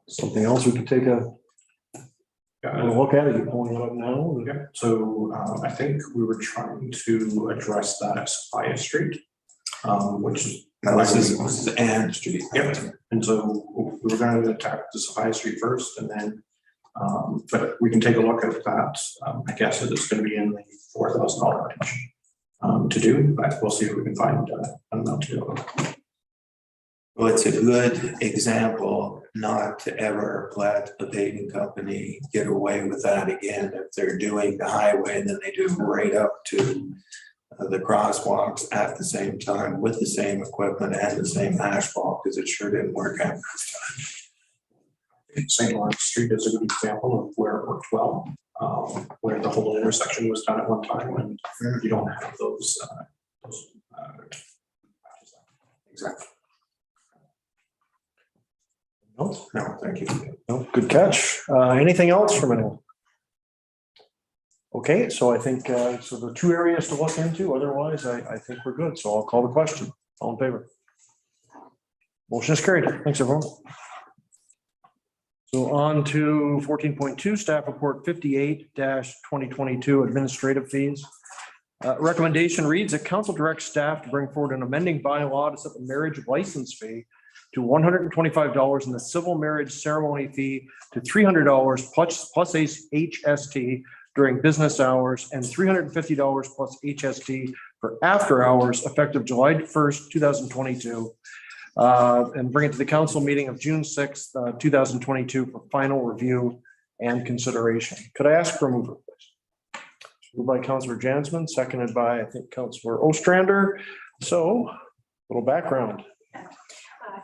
S1: Something else we could take a look at it? You're pulling it up now?
S11: Yeah, so I think we were trying to address that Sophia Street, which is.
S6: Now this is Ann Street.
S11: Yep, and so we were going to attack the Sophia Street first and then, but we can take a look at that. I guess it's going to be in the $4,000 range to do, but we'll see if we can find an amount to do it.
S6: Well, it's a good example not to ever let a paving company get away with that again. If they're doing the highway, then they do right up to the crosswalks at the same time with the same equipment and the same asphalt, because it sure didn't work out first time.
S11: St. Lawrence Street is a good example of where it worked well, where the whole intersection was done at one time, and you don't have those exactly.
S1: No,
S6: No, thank you.
S1: no, good catch. Anything else from anyone? Okay, so I think, so the 2 areas to look into, otherwise I think we're good. So I'll call the question. All in favor? Motion is carried. Thanks, everyone. So on to 14.2, staff report 58-2022 administrative fees. Recommendation reads that council directs staff to bring forward an amending bylaw to set the marriage license fee to $125 and the civil marriage ceremony fee to $300 plus HST during business hours and $350 plus HST for after hours effective July 1st, 2022. And bring it to the council meeting of June 6th, 2022 for final review and consideration. Could I ask for a mover, please? Moved by Councilor Jansman, seconded by, I think, Councilor Ostrander. So, a little background.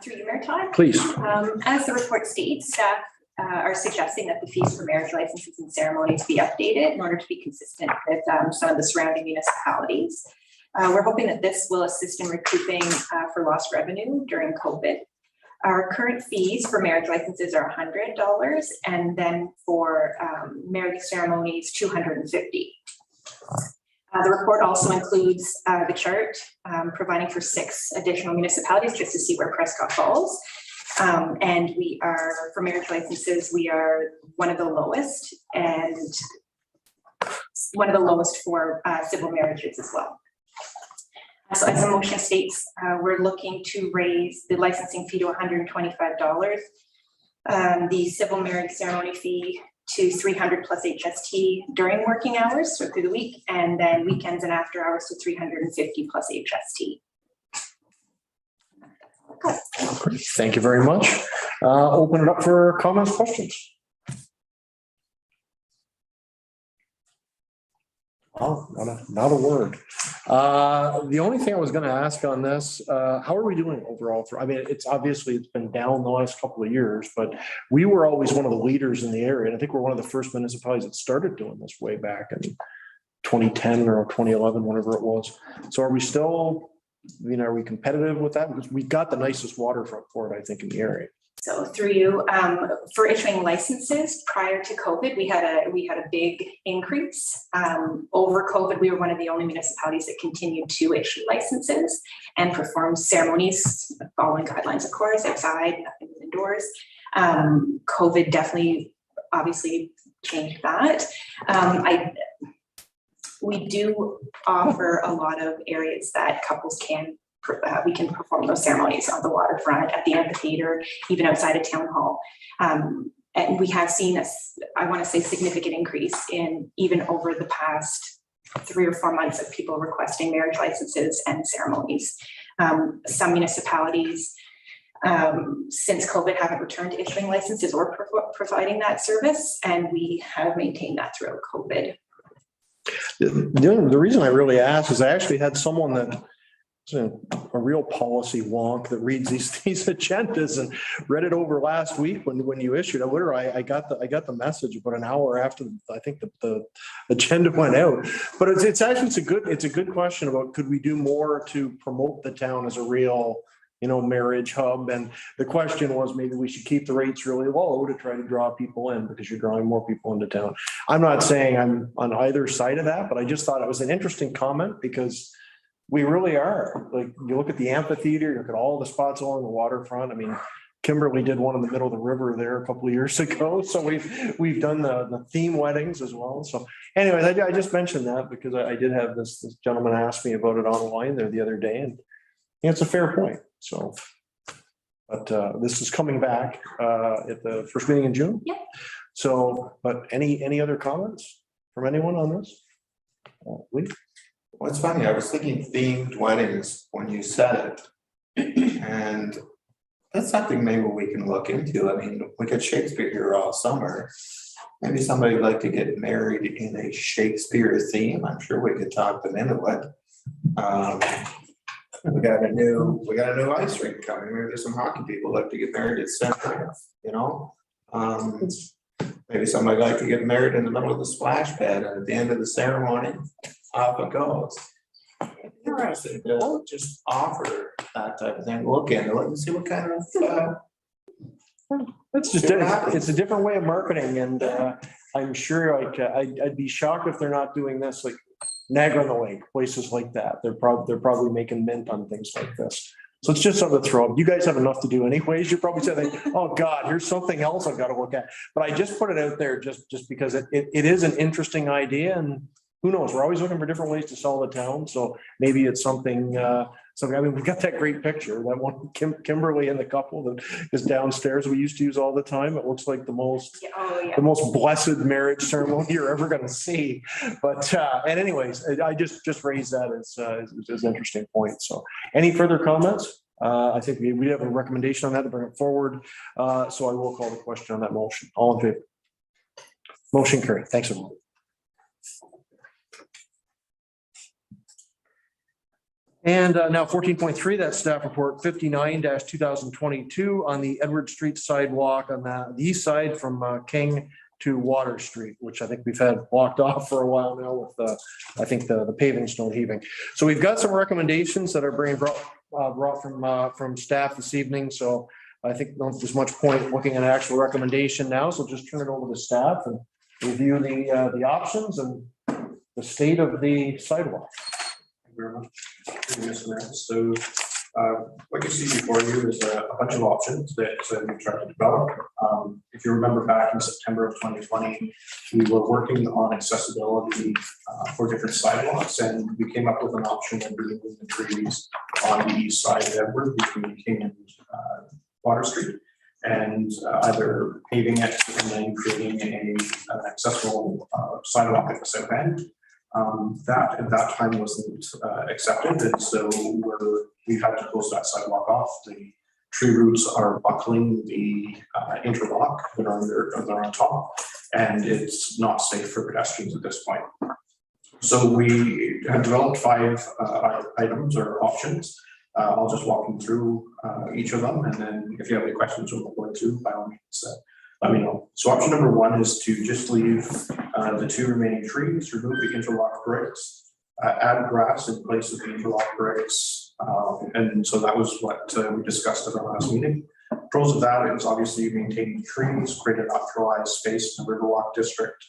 S12: Through you, Mayor Todd.
S1: Please.
S12: As the report states, staff are suggesting that the fees for marriage licenses and ceremonies be updated in order to be consistent with some of the surrounding municipalities. We're hoping that this will assist in recouping for lost revenue during COVID. Our current fees for marriage licenses are $100, and then for marriage ceremonies, $250. The report also includes the chart providing for 6 additional municipalities just to see where Prescott falls. And we are, for marriage licenses, we are one of the lowest and one of the lowest for civil marriages as well. So as the motion states, we're looking to raise the licensing fee to $125, the civil marriage ceremony fee to $300 plus HST during working hours, so through the week, and then weekends and after hours to $350 plus HST.
S1: Thank you very much. Open it up for comments, questions. Oh, not a word. The only thing I was going to ask on this, how are we doing overall? I mean, it's been down the last couple of years, but we were always one of the leaders in the area. And I think we're one of the first municipalities that started doing this way back in 2010 or 2011, whatever it was. So are we still, are we competitive with that? Because we got the nicest waterfront for it, I think, in the area.
S12: So through you, for issuing licenses prior to COVID, we had a big increase. Over COVID, we were one of the only municipalities that continued to issue licenses and perform ceremonies following guidelines, of course, outside, nothing indoors. COVID definitely, obviously, changed that. We do offer a lot of areas that couples we can perform those ceremonies on the waterfront, at the amphitheater, even outside of town hall. And we have seen I want to say, significant increase in even over the past 3 or 4 months of people requesting marriage licenses and ceremonies. Some municipalities, since COVID, haven't returned to issuing licenses or providing that service, and we have maintained that throughout COVID.
S1: The reason I really asked is I actually had someone that a real policy wonk that reads these agendas and read it over last week when you issued it. I got the message about an hour after I think the agenda went out. But it's a good question about, could we do more to promote the town as a real marriage hub? And the question was, maybe we should keep the rates really low to try to draw people in, because you're drawing more people into town. I'm not saying I'm on either side of that, but I just thought it was an interesting comment, because we really are. Like, you look at the amphitheater, you look at all the spots along the waterfront. I mean, Kimberly did one in the middle of the river there a couple of years ago. So we've done the theme weddings as well. So anyways, I just mentioned that because I did have this gentleman ask me about it online there the other day, and it's a fair point. So, but this is coming back at the first meeting in June.
S12: Yeah.
S1: So, but any other comments from anyone on this? Lee?
S6: Well, it's funny, I was thinking themed weddings when you said it. And that's something maybe we can look into. I mean, we got Shakespeare here all summer. Maybe somebody would like to get married in a Shakespeare theme. I'm sure we could talk them into it. We got a new ice rink coming. Maybe there's some hockey people who like to get married at center, maybe somebody like to get married in the middle of the splash pad, and at the end of the ceremony, off it goes. Interesting to just offer that type of thing. Look into it and see what kind of.
S1: It's a different way of marketing, and I'm sure I'd be shocked if they're not doing this, like Niagara on the Lake, places like that. They're probably making mint on things like this. So it's just something to throw up. You guys have enough to do anyways. You're probably saying, oh God, here's something else I've got to look at. But I just put it out there just because it is an interesting idea, and who knows? We're always looking for different ways to sell the town. So maybe it's something. I mean, we've got that great picture, that one Kimberly and the couple that is downstairs. We used to use all the time. It looks like the most blessed marriage ceremony you're ever going to see. But and anyways, I just raised that as an interesting point. So, any further comments? I think we have a recommendation on that to bring it forward. So I will call the question on that motion. All in favor? Motion carried. Thanks, everyone. And now 14.3, that's staff report 59-2022 on the Edward Street sidewalk on the east side from King to Water Street, which I think we've had blocked off for a while now with I think the paving stone heaving. So we've got some recommendations that are being brought from staff this evening. So I think there's much point looking at an actual recommendation now. So just turn it over to staff and review the options and the state of the sidewalk.
S11: Very much. So What you see before you is a bunch of options that we've tried to develop. If you remember back in September of 2020, we were working on accessibility for different sidewalks, and we came up with an option of removing the trees on the east side of Edward between King and Water Street, and either paving it and then creating an accessible sidewalk at the south end. That at that time wasn't accepted, and so we had to close that sidewalk off. The tree roots are buckling the interlock that are on top, and it's not safe for pedestrians at this point. So we have developed 5 items or options. I'll just walk you through each of them, and then if you have any questions we'll go through, by all means, let me know. So option number 1 is to just leave the 2 remaining trees, remove the interlock bricks, add grass in place of the interlock bricks. And so that was what we discussed at our last meeting. Pros of that is obviously maintaining the trees, create a naturalized space in the Riverwalk district,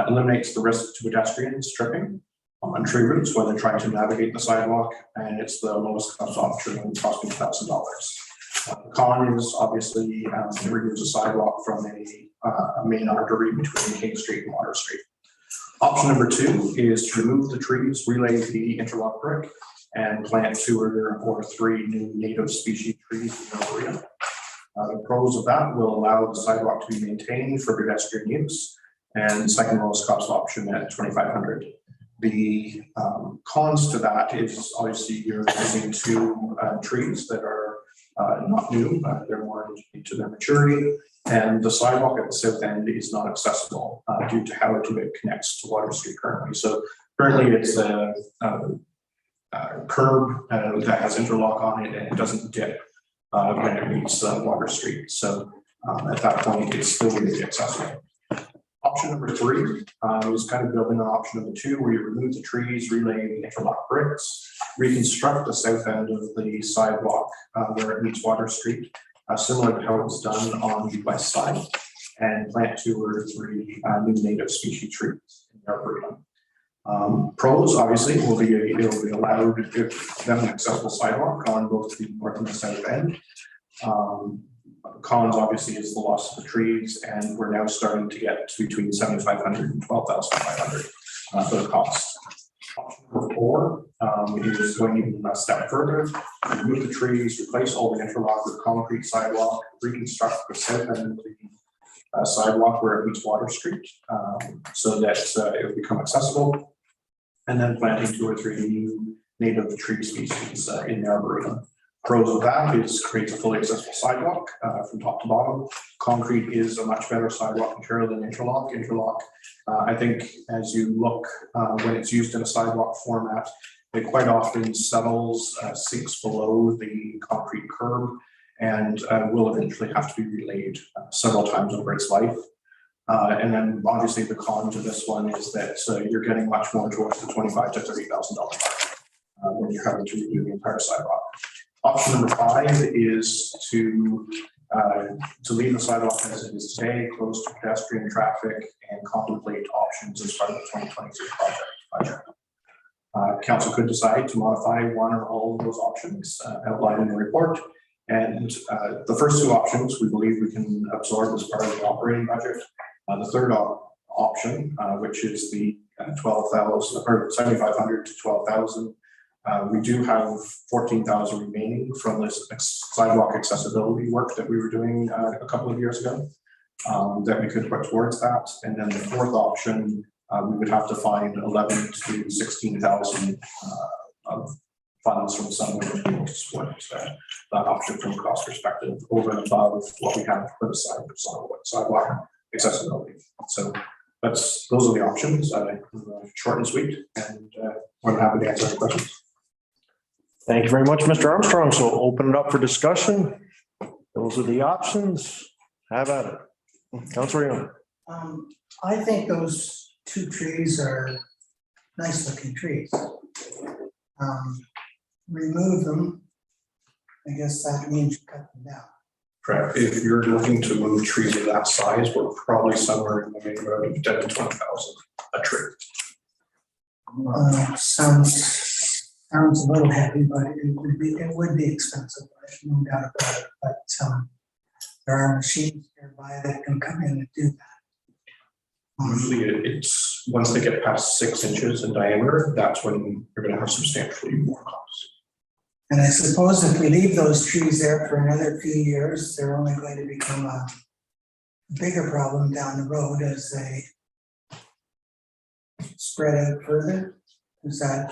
S11: eliminates the risk to pedestrians tripping on tree roots when they're trying to navigate the sidewalk, and it's the lowest cost option, costing $1,000. Con is obviously it removes a sidewalk from a main artery between King Street and Water Street. Option number 2 is to remove the trees, relay the interlock brick, and plant 2 or 3 new native species trees in the area. The pros of that will allow the sidewalk to be maintained for pedestrian use, and second lowest cost option at $2,500. The cons to that is obviously you're using 2 trees that are not new, they're more into their maturity, and the sidewalk at the south end is not accessible due to how it connects to Water Street currently. So currently it's a curb that has interlock on it, and it doesn't dip when it meets Water Street. So at that point, it's still really accessible. Option number 3 is kind of building on option number 2, where you remove the trees, relay the interlock bricks, reconstruct the south end of the sidewalk where it meets Water Street, similar to how it's done on the west side, and plant 2 or 3 new native species trees in the arboretum. Pros, obviously, it'll be allowed to give them an accessible sidewalk on both the north and the south end. Cons obviously is the loss of the trees, and we're now starting to get to between $7,500 and $12,500 for the cost. Option number 4 is going even a step further. Remove the trees, replace all the interlock with concrete sidewalk, reconstruct the south end of the sidewalk where it meets Water Street, so that it will become accessible, and then planting 2 or 3 new native tree species in the arboretum. Pros of that is creates a fully accessible sidewalk from top to bottom. Concrete is a much better sidewalk material than interlock. Interlock, I think, as you look when it's used in a sidewalk format, it quite often settles, sinks below the concrete curb, and will eventually have to be relayed several times over its life. And then obviously the con to this one is that you're getting much more towards the $25,000 to $30,000 mark when you're having to redo the entire sidewalk. Option number 5 is to leave the sidewalk as it is today, close to pedestrian traffic, and contemplate options as part of the 2022 project. Council could decide to modify 1 or all of those options outlined in the report. And the first 2 options we believe we can absorb as part of the operating budget. The third option, which is the 12,000 or 7,500 to 12,000. We do have 14,000 remaining from this sidewalk accessibility work that we were doing a couple of years ago that we could put towards that. And then the 4th option, we would have to find 11 to 16,000 of funds from somewhere to be able to support that option from a cost perspective over and above what we have put aside for sidewalk accessibility. So those are the options, short and sweet, and we're happy to answer any questions.
S1: Thank you very much, Mr. Armstrong. So open it up for discussion. Those are the options. Have at it. Councilor Young.
S9: I think those 2 trees are nice looking trees. Remove them. I guess that means you cut them down.
S11: Correct. If you're looking to move trees of that size, we're probably somewhere in the neighborhood of 10,000 to 20,000 a tree.
S9: Sounds sounds a little heavy, but it would be expensive, there's no doubt about it, but, there are machines nearby that can come in and do that.
S11: Usually it's, once they get past 6 inches in diameter, that's when you're gonna have substantially more costs.
S9: And I suppose if we leave those trees there for another few years, they're only going to become a bigger problem down the road as they spread out further. Is that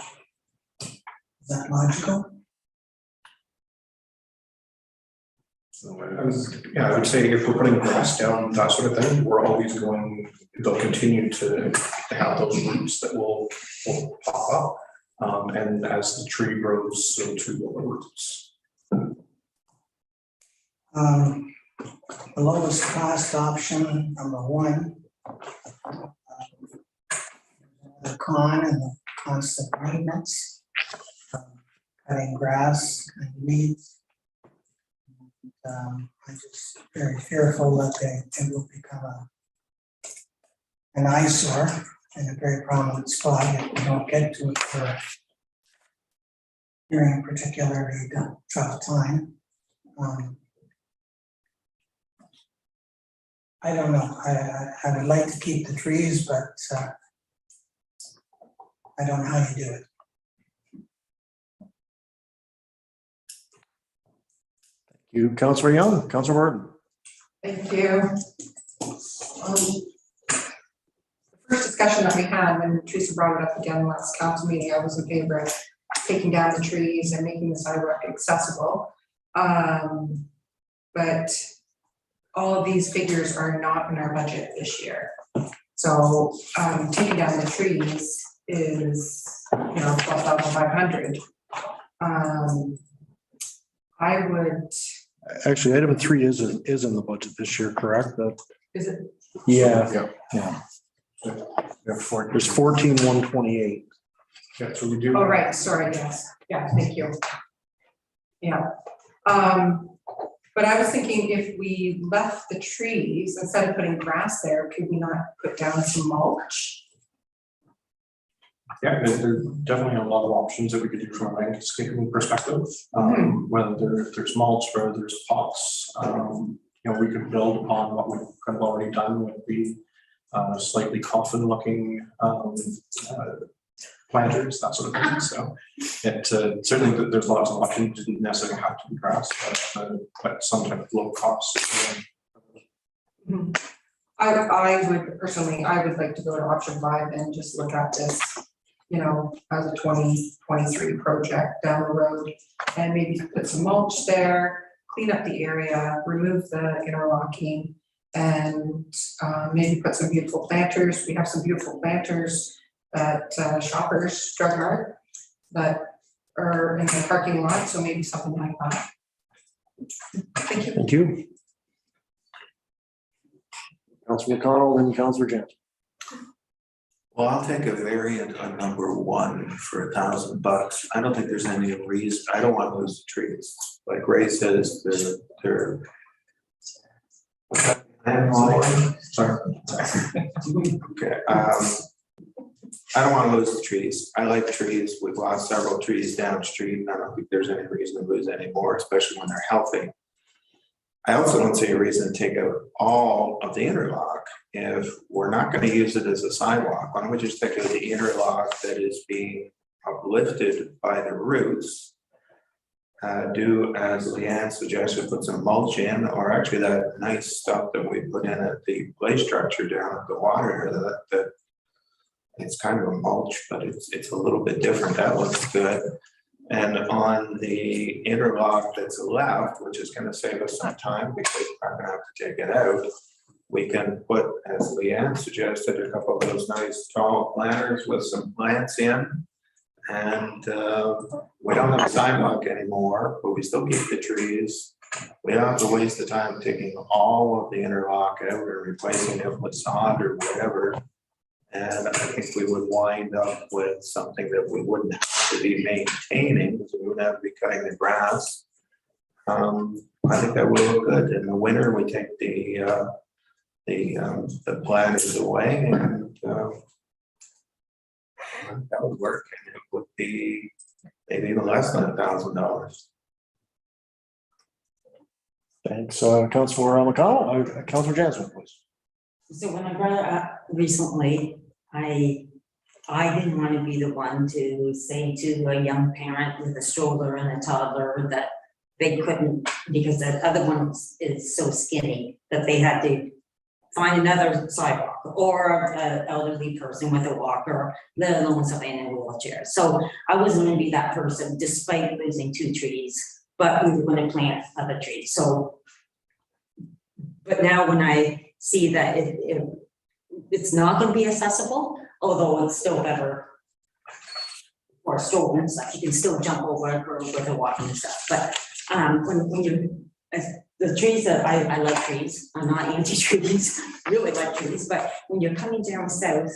S9: logical?
S11: So I would say if we're putting grass down, that sort of thing, we're always going, they'll continue to have those roots that will pop up. And as the tree grows, so too will the roots.
S9: The lowest cost option, number one. The con and the constant maintenance, cutting grass and weeds. I'm just very fearful that it will become an eyesore in a very prominent spot if we don't get to it for during a particularly tough time. I don't know. I would like to keep the trees, but I don't know how you do it.
S1: You, Councillor Young, Councillor Martin.
S3: Thank you. The first discussion that we had, when Teresa brought it up again last council meeting, I was in favor of taking down the trees and making the sidewalk accessible. But all of these figures are not in our budget this year. So taking down the trees is, 12,500. I would.
S1: Actually, item 3 is in the budget this year, correct?
S3: Is it?
S1: Yeah.
S8: Yeah.
S1: There's 14,128.
S11: Yeah, so we do.
S3: Oh, right, sorry, yes, yeah, thank you. Yeah, but I was thinking if we left the trees, instead of putting grass there, could we not put down some mulch?
S11: Yeah, there's definitely a lot of options that we could do from a landscaping perspective. Whether there's mulch, whether there's pots, we could build upon what we've kind of already done with the slightly coffin looking planters, that sort of thing. So it certainly there's lots of options. It didn't necessarily have to be grass, but some type of low cost.
S3: I would personally, I would like to go to option 5 and just look at this, as a 2023 project down the road, and maybe put some mulch there, clean up the area, remove the interlocking, and maybe put some beautiful planters. We have some beautiful planters at Shoppers Drug Mart that are in the parking lot, so maybe something like that. Thank you.
S1: Thank you. Councillor McConnell, then Councillor Jansen.
S6: Well, I'll take a variant on number 1 for $1,000. I don't think there's any reason. I don't want to lose the trees. Like Ray says, they're sorry. Okay. I don't want to lose the trees. I like trees. We've lost several trees downstream. I don't think there's any reason to lose any more, especially when they're healthy. I also don't see a reason to take out all of the interlock. If we're not going to use it as a sidewalk, why don't we just take out the interlock that is being uplifted by the roots? Do as Leanne suggested, put some mulch in, or actually that nice stuff that we put in at the play structure down at the water. That it's kind of a mulch, but it's a little bit different. That looks good. And on the interlock that's left, which is going to save us some time because we're not going to have to take it out, we can put, as Leanne suggested, a couple of those nice tall planters with some plants in. And we don't have a sidewalk anymore, but we still keep the trees. We don't have to waste the time taking all of the interlock out or replacing it with sod or whatever. And I think we would wind up with something that we wouldn't have to be maintaining, because we wouldn't have to be cutting the grass. I think that would look good. In the winter, we take the planters away, and that would work. And it would be maybe even less than $1,000.
S1: Thanks, Councilor McConnell. Councilor Jansen, please.
S5: So when I brought it up recently, I didn't want to be the one to say to a young parent with a stroller and a toddler that they couldn't, because that other one is so skinny that they had to find another sidewalk, or an elderly person with a walker, let alone somebody in a wheelchair. So I wasn't gonna be that person despite losing 2 trees, but we were gonna plant other trees. So, but now when I see that it's not gonna be accessible, although it's still better for stolen stuff, you can still jump over it or with a walking and stuff. But when you, the trees that I like trees, I'm not anti-trees, really like trees, but when you're coming down south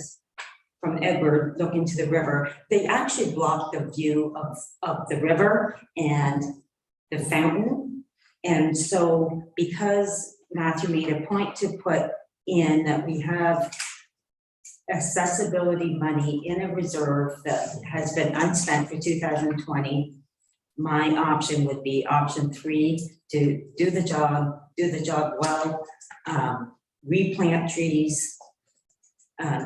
S5: from Edward, looking to the river, they actually block the view of the river and the fountain. And so because Matthew made a point to put in that we have accessibility money in a reserve that has been unspent for 2020, my option would be option 3, to do the job well, replant trees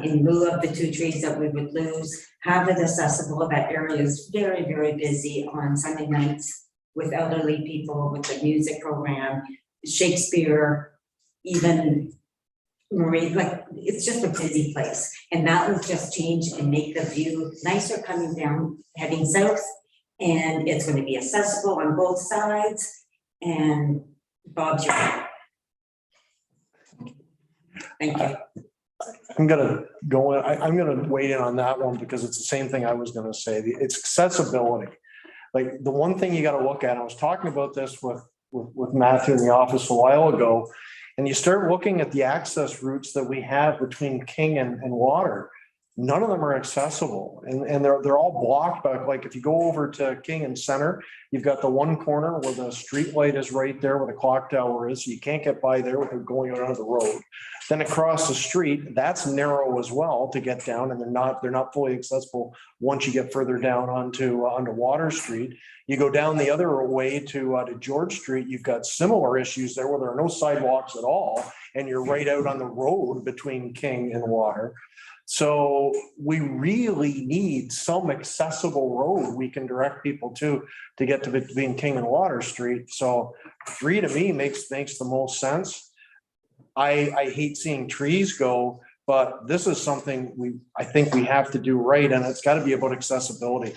S5: in lieu of the 2 trees that we would lose, have it accessible. That area is very, very busy on Sunday nights with elderly people, with the music program, Shakespeare, even Marie, like it's just a busy place. And that would just change and make the view nicer coming down, heading south. And it's going to be accessible on both sides. And Bob's your man. Thank you.
S1: I'm gonna go in, I'm gonna weigh in on that one because it's the same thing I was gonna say. It's accessibility. Like the one thing you gotta look at, I was talking about this with Matthew in the office a while ago, and you start looking at the access routes that we have between King and Water. None of them are accessible, and they're all blocked by, like, if you go over to King and Center, you've got the one corner where the street light is right there where the clock tower is, so you can't get by there without going around the road. Then across the street, that's narrow as well to get down, and they're not fully accessible once you get further down onto Water Street. You go down the other way to George Street, you've got similar issues there where there are no sidewalks at all, and you're right out on the road between King and Water. So we really need some accessible road we can direct people to get to between King and Water Street. So 3 to me makes the most sense. I hate seeing trees go, but this is something I think we have to do right, and it's got to be about accessibility.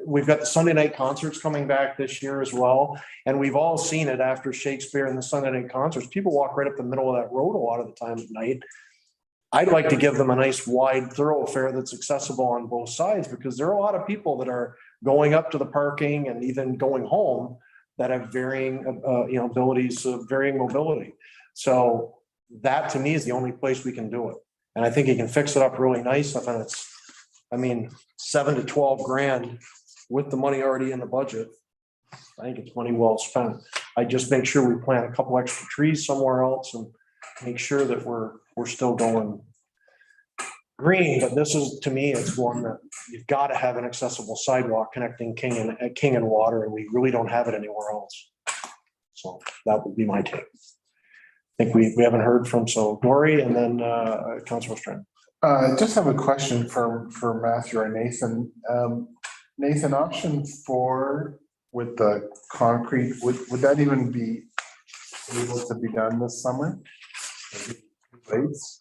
S1: We've got the Sunday night concerts coming back this year as well, and we've all seen it after Shakespeare and the Sunday night concerts. People walk right up the middle of that road a lot of the time at night. I'd like to give them a nice wide thoroughfare that's accessible on both sides, because there are a lot of people that are going up to the parking and even going home that have varying abilities of varying mobility. So that to me is the only place we can do it. And I think you can fix it up really nice. And it's, I mean, 7 to 12 grand with the money already in the budget. I think it's money well spent. I just make sure we plant a couple extra trees somewhere else and make sure that we're still going green. But this is, to me, it's one that you've got to have an accessible sidewalk connecting King and Water, and we really don't have it anywhere else. So that would be my take. I think we haven't heard from, so Dory and then Councilor Strand.
S8: I just have a question for Matthew or Nathan. Nathan, option 4 with the concrete, would that even be able to be done this summer? Plates?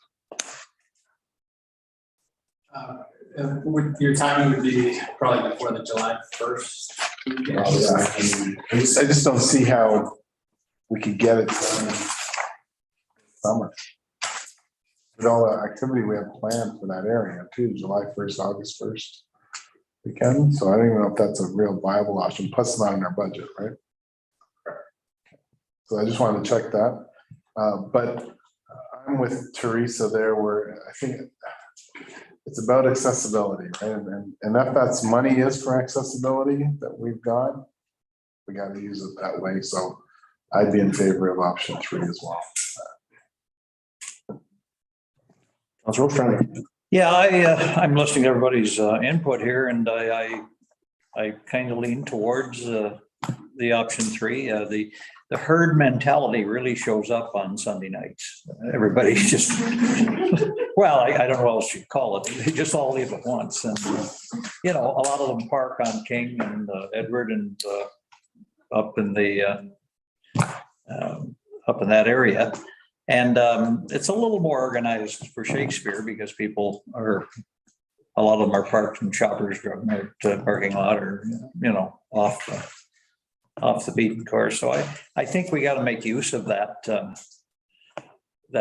S10: Your timing would be probably before the July 1st.
S8: I just don't see how we could get it done in summer. With all the activity we have planned for that area too, July 1st, August 1st weekend. So I don't even know if that's a real viable option, plus it's not in our budget, right? So I just wanted to check that. But I'm with Teresa there, where I think it's about accessibility, right? And if that's money is for accessibility that we've got, we got to use it that way. So I'd be in favor of option 3 as well.
S1: Councilor Strand.
S4: Yeah, I'm listening to everybody's input here, and I I kind of lean towards the option 3. The herd mentality really shows up on Sunday nights. Everybody's just, well, I don't know what else you call it. They just all leave at once. And, you know, a lot of them park on King and Edward and up in that area. And it's a little more organized for Shakespeare because people are, a lot of them are parked in Shoppers Drug Mart parking lot or, you know, off the beaten course. So I think we got to make use of that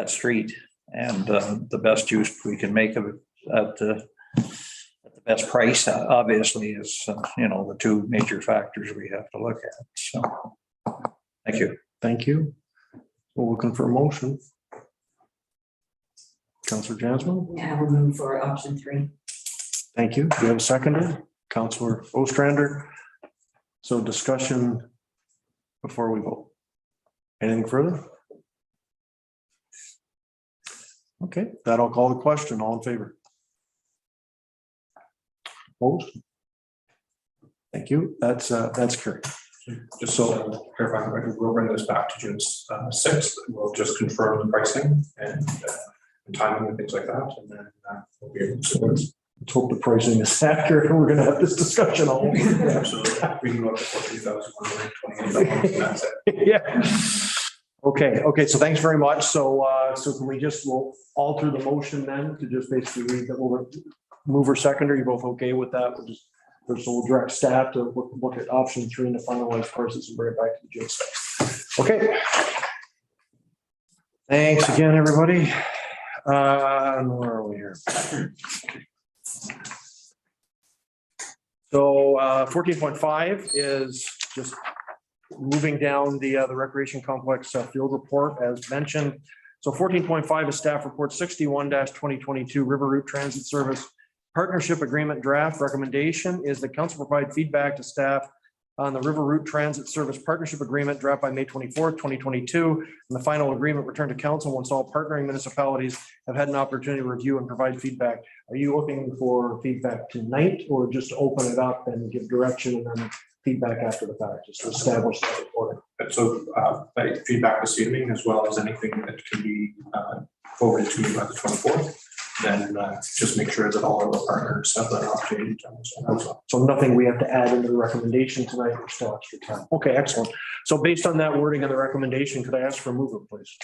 S4: street, and the best use we can make of it at the best price, obviously, is, you know, the 2 major factors we have to look at. So, thank you.
S1: Thank you. We're looking for a motion. Councillor Jasmine?
S5: I will move for option 3.
S1: Thank you. Do you have a seconder? Councillor Ostrander? So discussion before we vote. Anything further? Okay, that I'll call the question. All in favor? Opposed? Thank you. That's carried.
S11: Just so clarifying, we'll bring this back to June 6th. We'll just confirm the pricing and timing and things like that, and then we'll be able to.
S1: Let's hope the pricing is accurate and we're going to have this discussion all.
S11: Absolutely. We can go up to 14,128. That's it.
S1: Yeah. Okay. So thanks very much. So can we just, we'll alter the motion then to just basically read that we'll move or seconder. You both okay with that? We'll direct staff to look at option 3 and the finalized prices and bring it back to the June 6th. Okay. Thanks again, everybody. And where are we here? So 14.5 is just moving down the recreation complex field report as mentioned. So 14.5 is staff report 61-2022 River Route Transit Service Partnership Agreement Draft. Recommendation is the council provide feedback to staff on the River Route Transit Service Partnership Agreement draft by May 24th, 2022. And the final agreement returned to council once all partnering municipalities have had an opportunity to review and provide feedback. Are you looking for feedback tonight or just open it up and give direction and then feedback after the fact, just to establish that reporting?
S11: And so feedback this evening, as well as anything that can be forwarded to me by the 24th. Then just make sure that all of the partners have that opportunity to understand.
S1: So nothing we have to add into the recommendation tonight, we're still extra time. Okay, excellent. So based on that wording of the recommendation, could I ask for a mover, please?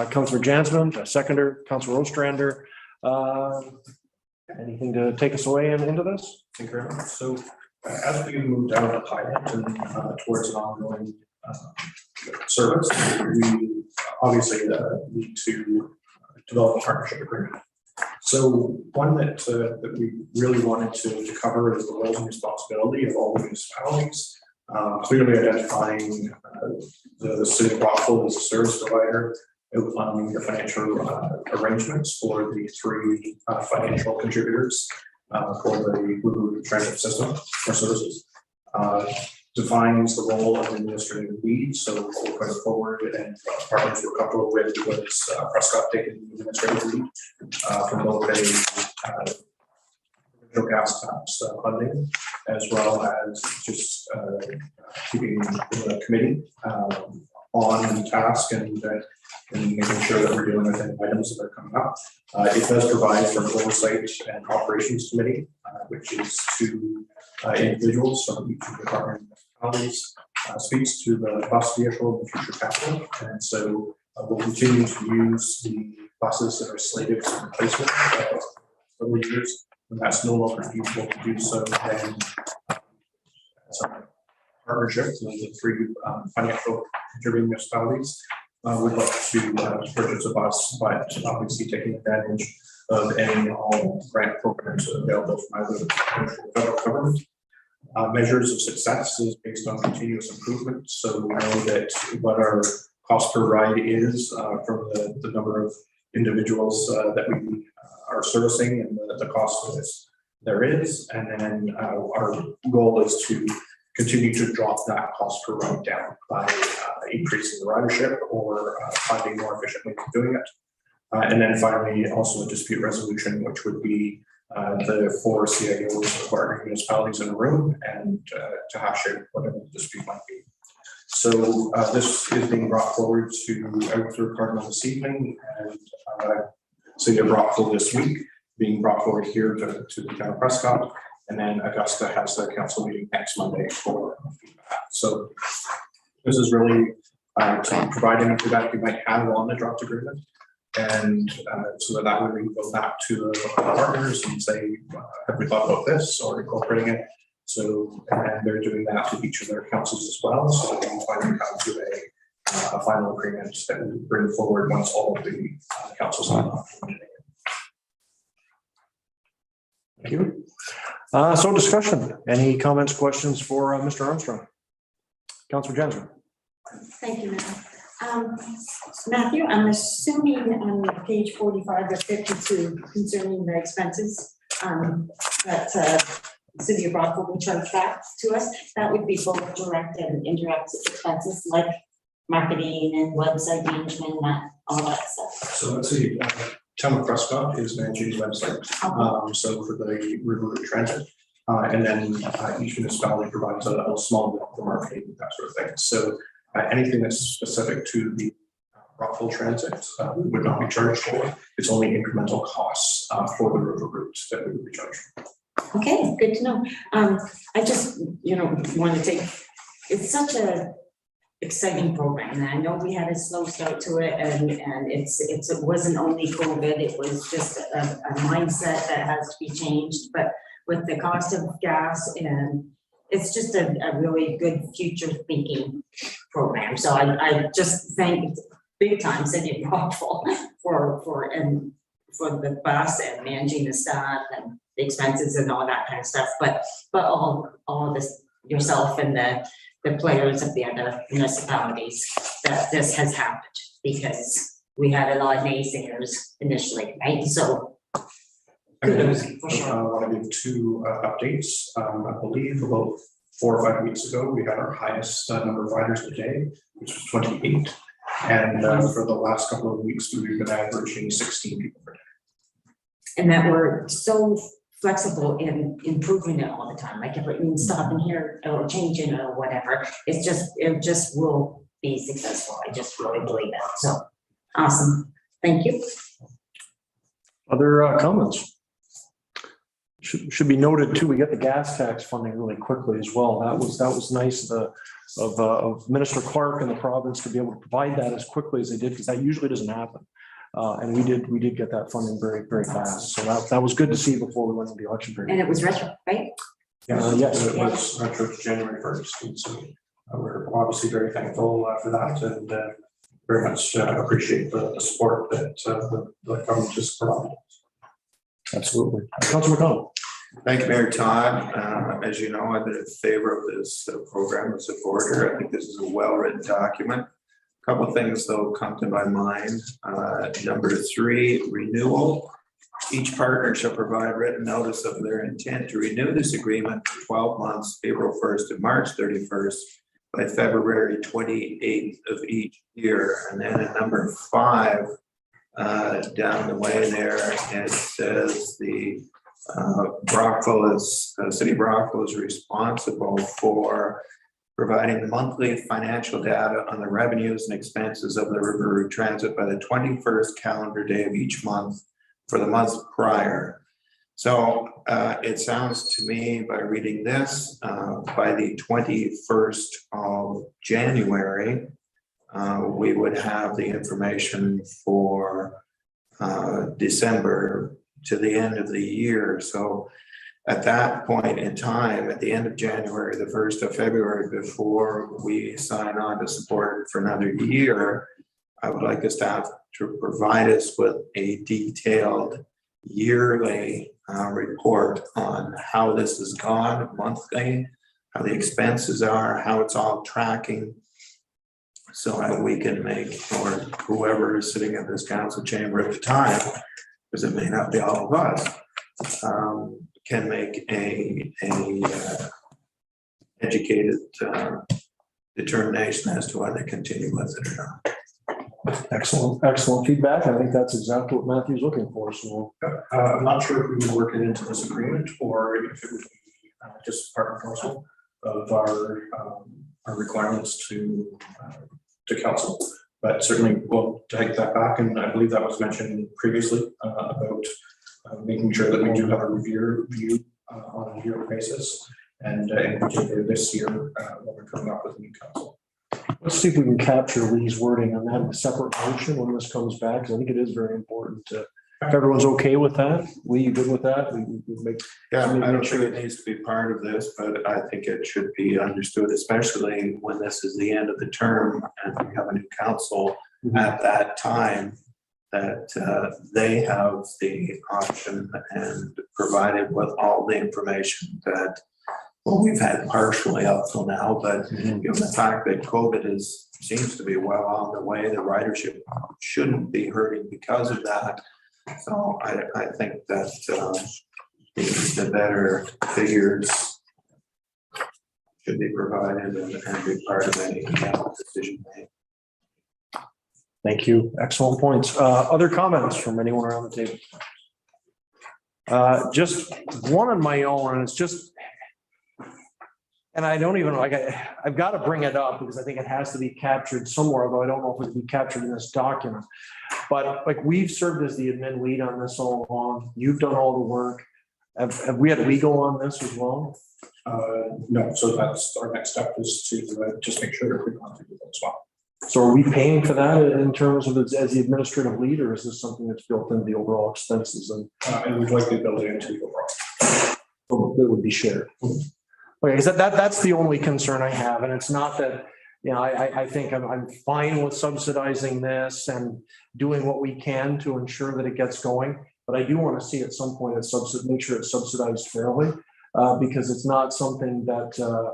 S1: Councillor Jasmine, seconder, Councillor Ostrander. Anything to take us away into this?
S11: Thank you very much. So as we move down the pilot and towards an ongoing service, we obviously need to develop a partnership agreement. So one that we really wanted to cover is the roles and responsibility of all the municipalities, clearly identifying the city of Rockville as a service provider, outlining the financial arrangements for the 3 financial contributors for the River Transit System or services. Defines the role of the administrative lead. So what we're going forward and partners were comfortable with was Prescott taking the administrative lead from both a provincial gas tax funding, as well as just keeping the committee on task and making sure that we're dealing with any items that are coming up. It does provide for an oversight and operations committee, which is 2 individuals from each of the department municipalities, speaks to the bus vehicle and future capital. And so we'll continue to use the buses that are slated for replacement for years. When that's no longer feasible to do so, then partnership with the 3 financial contributing municipalities would look to purchase a bus, but obviously taking advantage of any and all grant programs available from either the federal government. Measures of success is based on continuous improvement. So we know that what our cost per ride is from the number of individuals that we are servicing and the cost that there is. And then our goal is to continue to drop that cost per ride down by increasing the ridership or finding more efficient ways of doing it. And then finally, also a dispute resolution, which would be the 4 CIOs of our municipalities in a room and to hash out whatever the dispute might be. So this is being brought forward to Outthrough Cardinal this evening, and City of Rockville this week, being brought forward here to the town of Prescott, and then Augusta has their council meeting next Monday for feedback. So this is really to provide any feedback you might have on the draft agreement, and so that way we can go back to the partners and say, have we thought about this or incorporating it? So, and they're doing that to each of their councils as well, so they can finally come to a final agreement that we bring forward once all of the councils sign off.
S1: Thank you. So discussion, any comments, questions for Mr. Armstrong? Councilor Jensen.
S5: Thank you, Matthew. Matthew, I'm assuming on page 45 or 52 concerning the expenses that City of Rockville will charge back to us, that would be both direct and indirect expenses like marketing and website management, all that stuff.
S11: So let's see, Town of Prescott is managing the website, so for the River Route Transit. And then each municipality provides a small bit for marketing, that sort of thing. So anything that's specific to the Rockville Transit would not be charged for. It's only incremental costs for the river routes that we would be charged for.
S5: Okay, good to know. I just, want to take, it's such a exciting program, and I know we had a slow start to it, and it wasn't only COVID, it was just a mindset that has to be changed, but with the cost of gas, and it's just a really good future thinking program. So I just thank big time City of Rockville for the bus and managing the staff and the expenses and all that kind of stuff, but all of this, yourself and the players of the other municipalities, that this has happened, because we had a lot of naysayers initially, right? So kudos, for sure.
S11: I want to give two updates. I believe about 4 or 5 weeks ago, we had our highest number of riders per day, which was 28. And for the last couple of weeks, we've been averaging 16 people per day. And
S5: that we're so flexible in improving it all the time. Like if it means stopping here or changing or whatever, it just will be successful. I just really believe that. So awesome. Thank you.
S1: Other comments? Should be noted too, we got the gas tax funding really quickly as well. That was nice of Minister Clark and the province to be able to provide that as quickly as they did, because that usually doesn't happen. And we did get that funding very, very fast. So that was good to see before we went into the election period.
S5: And it was retro, right?
S1: Yes,
S11: it was retro to January 1st. And so we're obviously very thankful for that, and very much appreciate the support that the government has provided.
S1: Absolutely. Councilor McConnell.
S6: Thank you, Mayor Todd. As you know, I've been in favor of this program as a supporter. I think this is a well-written document. A couple of things though come to my mind. Number 3, renewal. Each partner shall provide written notice of their intent to renew this agreement for 12 months, April 1st to March 31st, by February 28th of each year. And then at number 5, down the way there, it says the City of Brockville is responsible for providing the monthly financial data on the revenues and expenses of the River Route Transit by the 21st calendar day of each month for the month prior. So it sounds to me, by reading this, by the 21st of January, we would have the information for December to the end of the year. So at that point in time, at the end of January, the 1st of February, before we sign on to support for another year, I would like the staff to provide us with a detailed yearly report on how this has gone monthly, how the expenses are, how it's all tracking, so that we can make, or whoever is sitting in this council chamber at the time, because it may not be all of us, can make a educated determination as to whether they continue with it or not.
S1: Excellent feedback. I think that's exactly what Matthew's looking for. So
S11: I'm not sure if we would work it into this agreement or if it would be just part and parcel of our requirements to council. But certainly we'll take that back, and I believe that was mentioned previously about making sure that we do have a review on a yearly basis. And in particular this year, when we're coming up with a new council.
S1: let's see if we can capture Lee's wording on that in a separate motion when this comes back, because I think it is very important to, if everyone's okay with that. Lee, you good with that? We make.
S6: Yeah, I don't think it needs to be part of this, but I think it should be understood, especially when this is the end of the term and we have a new council at that time, that they have the option and provided with all the information that, well, we've had partially up till now, but given the fact that COVID seems to be well on the way, the ridership shouldn't be hurting because of that. So I think that the better figures should be provided and be part of any decision made.
S1: Thank you. Excellent points. Other comments from anyone around the table? Just one on my own, and it's just, and I don't even like, I've got to bring it up because I think it has to be captured somewhere, although I don't know if it can be captured in this document. But like, we've served as the admin lead on this all along. You've done all the work. Have we had legal on this as well?
S11: No, so that's our next step, is to just make sure that we're contact with them as well.
S1: So are we paying for that in terms of as the administrative lead, or is this something that's built into the overall expenses?
S11: And we'd like to build it into the overall.
S1: It would be shared. Okay, because that's the only concern I have, and it's not that, you know, I think I'm fine with subsidizing this and doing what we can to ensure that it gets going, but I do want to see at some point make sure it's subsidized fairly, because it's not something that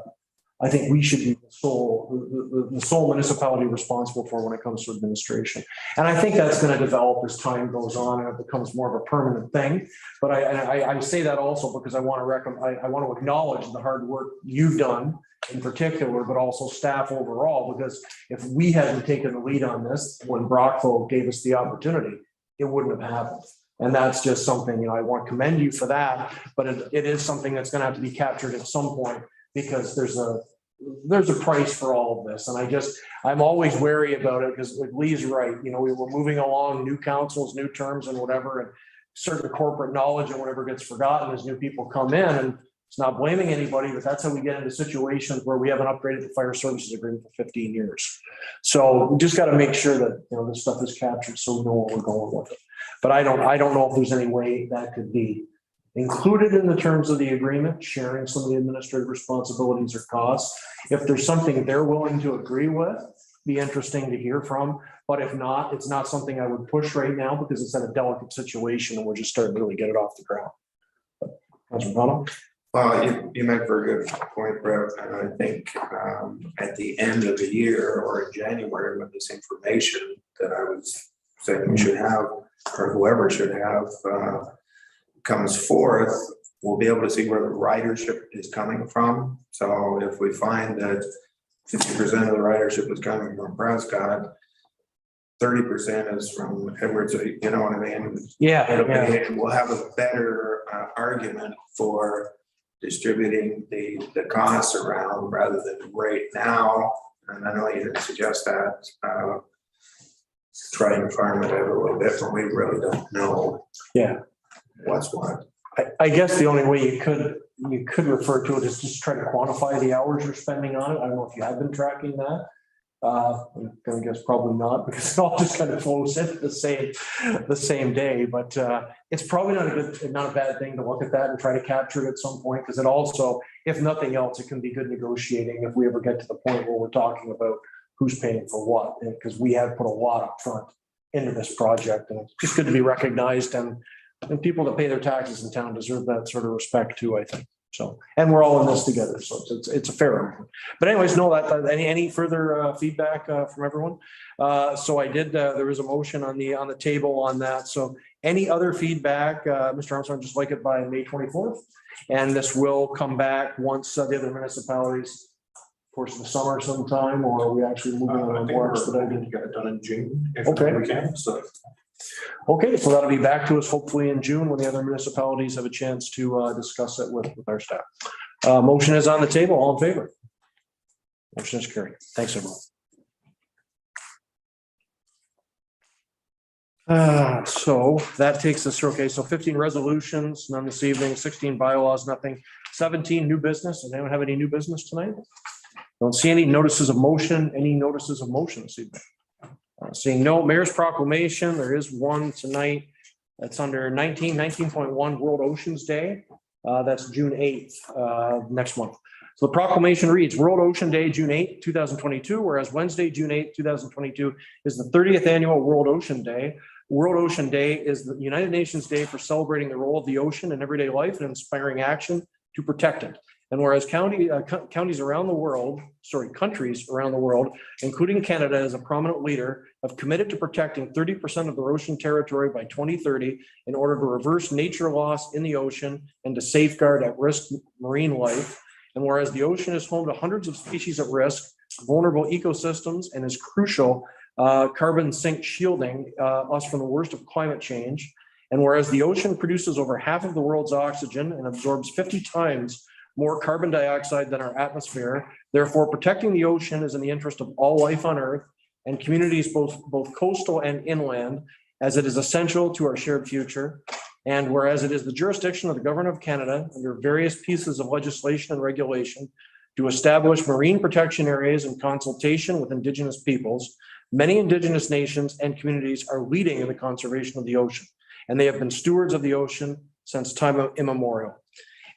S1: I think we should be the sole municipality responsible for when it comes to administration. And I think that's going to develop as time goes on and it becomes more of a permanent thing. But I say that also because I want to acknowledge the hard work you've done in particular, but also staff overall, because if we hadn't taken the lead on this when Brockville gave us the opportunity, it wouldn't have happened. And that's just something, you know, I want to commend you for that, but it is something that's going to have to be captured at some point, because there's a price for all of this. And I'm always wary about it, because like Lee's right, you know, we were moving along, new councils, new terms and whatever, and certain corporate knowledge and whatever gets forgotten as new people come in. And it's not blaming anybody, but that's how we get into situations where we haven't upgraded the fire services agreement for 15 years. So we just got to make sure that, you know, this stuff is captured so we know what we're going with it. But I don't know if there's any way that could be included in the terms of the agreement, sharing some of the administrative responsibilities or costs. If there's something they're willing to agree with, be interesting to hear from. But if not, it's not something I would push right now, because it's in a delicate situation and we're just starting to really get it off the ground. Councilor O'Connell?
S6: Well, you make a very good point, Brett, and I think at the end of the year or in January, when this information that I was saying we should have, or whoever should have, comes forth, we'll be able to see where the ridership is coming from. So if we find that 50% of the ridership is coming from Prescott, 30% is from Edwards, you know what I mean?
S1: Yeah.
S6: We'll have a better argument for distributing the costs around rather than right now. And I know you didn't suggest that, try and farm it out a little bit, but we really don't know.
S1: Yeah.
S6: What's what?
S1: I guess the only way you could refer to it is just try to quantify the hours you're spending on it. I don't know if you have been tracking that. I'm gonna guess probably not, because it all just kind of flows into the same day. But it's probably not a bad thing to look at that and try to capture it at some point, because it also, if nothing else, it can be good negotiating if we ever get to the point where we're talking about who's paying for what, because we have put a lot up front into this project, and it's just good to be recognized. And people that pay their taxes in town deserve that sort of respect too, I think. So, and we're all in this together, so it's a fair argument. But anyways, no, that any further feedback from everyone? So I did. There was a motion on the table on that. So any other feedback, Mr. Armstrong, just like it by May 24th, and this will come back once the other municipalities course of the summer sometime, or are we actually moving
S11: I
S1: on
S11: think
S1: more
S11: we're
S1: expedited?
S11: going to get it done in June. If
S1: Okay.
S11: we can, so.
S1: Okay, so that'll be back to us hopefully in June when the other municipalities have a chance to discuss it with our staff. Motion is on the table. All in favor? Motion is carried. Thanks, everyone. So that takes us, okay, so 15 resolutions, none this evening, 16 bylaws, nothing, 17 new business. Does anyone have any new business tonight? Don't see any notices of motion, this evening? Seeing no mayor's proclamation, there is one tonight. That's under 19.1 World Oceans Day. That's June 8th, next month. So the proclamation reads World Ocean Day, June 8th, 2022, whereas Wednesday, June 8th, 2022 is the 30th annual World Ocean Day. World Ocean Day is the United Nations Day for celebrating the role of the ocean in everyday life and inspiring action to protect it. And whereas countries around the world, countries around the world, including Canada as a prominent leader, have committed to protecting 30% of their ocean territory by 2030 in order to reverse nature loss in the ocean and to safeguard at-risk marine life. And whereas the ocean is home to hundreds of species at risk, vulnerable ecosystems, and is crucial carbon sink shielding us from the worst of climate change. And whereas the ocean produces over half of the world's oxygen and absorbs 50 times more carbon dioxide than our atmosphere, therefore protecting the ocean is in the interest of all life on Earth and communities both coastal and inland, as it is essential to our shared future. And whereas it is the jurisdiction of the Government of Canada under various pieces of legislation and regulation to establish marine protection areas in consultation with Indigenous peoples, many Indigenous nations and communities are leading in the conservation of the ocean, and they have been stewards of the ocean since time immemorial.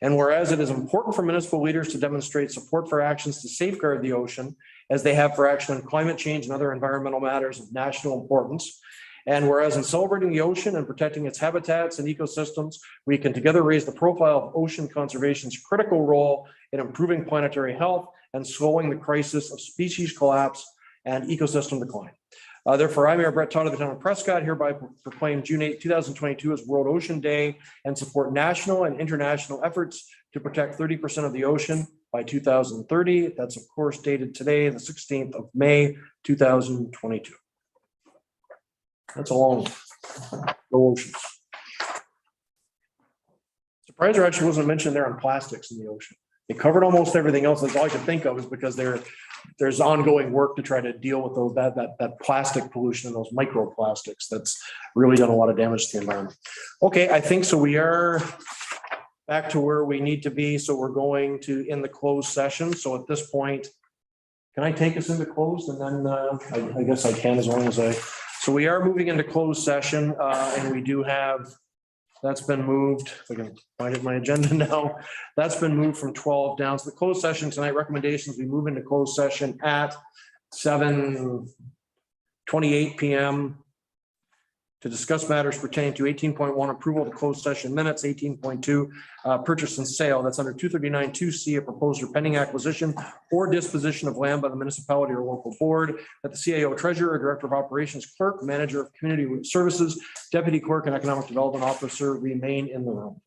S1: And whereas it is important for municipal leaders to demonstrate support for actions to safeguard the ocean, as they have for action on climate change and other environmental matters of national importance. And whereas in celebrating the ocean and protecting its habitats and ecosystems, we can together raise the profile of ocean conservation's critical role in improving planetary health and slowing the crisis of species collapse and ecosystem decline. Therefore, I, Mayor Brett Todd of the town of Prescott, hereby proclaim June 8, 2022 as World Ocean Day and support national and international efforts to protect 30% of the ocean by 2030. That's of course dated today, the 16th of May, 2022. That's a long one. Go oceans. Surprised there actually wasn't mentioned there on plastics in the ocean. They covered almost everything else. That's all I could think of is because there's ongoing work to try to deal with those that plastic pollution and those microplastics. That's really done a lot of damage to the environment. Okay, I think so. We are back to where we need to be. So we're going to in the closed session. So at this point, can I take us into closed and then I guess I can as long as so we are moving into closed session and we do have. That's been moved. If I can find it in my agenda now. That's been moved from 12 down. So the closed session tonight recommendations, we move into closed session at 7:28 p.m. to discuss matters pertaining to 18.1 approval of the closed session minutes, 18.2 purchase and sale. That's under 239-2C, a proposed or pending acquisition or disposition of land by the municipality or local board, that the CAO treasurer, director of operations clerk, manager of community services, deputy clerk and economic development officer remain in the room.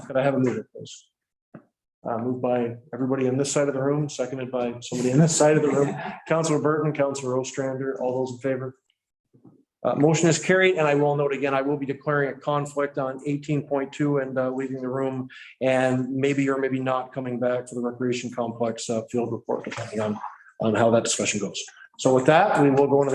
S1: Could I have a mover, please? Moved by everybody on this side of the room, seconded by somebody on this side of the room. Councilor Burton, Councilor Ostrander, all those in favor? Motion is carried, and I will note again, I will be declaring a conflict on 18.2 and leaving the room, and maybe or maybe not coming back for the recreation complex field report, depending on how that discussion goes. So with that, we will go into the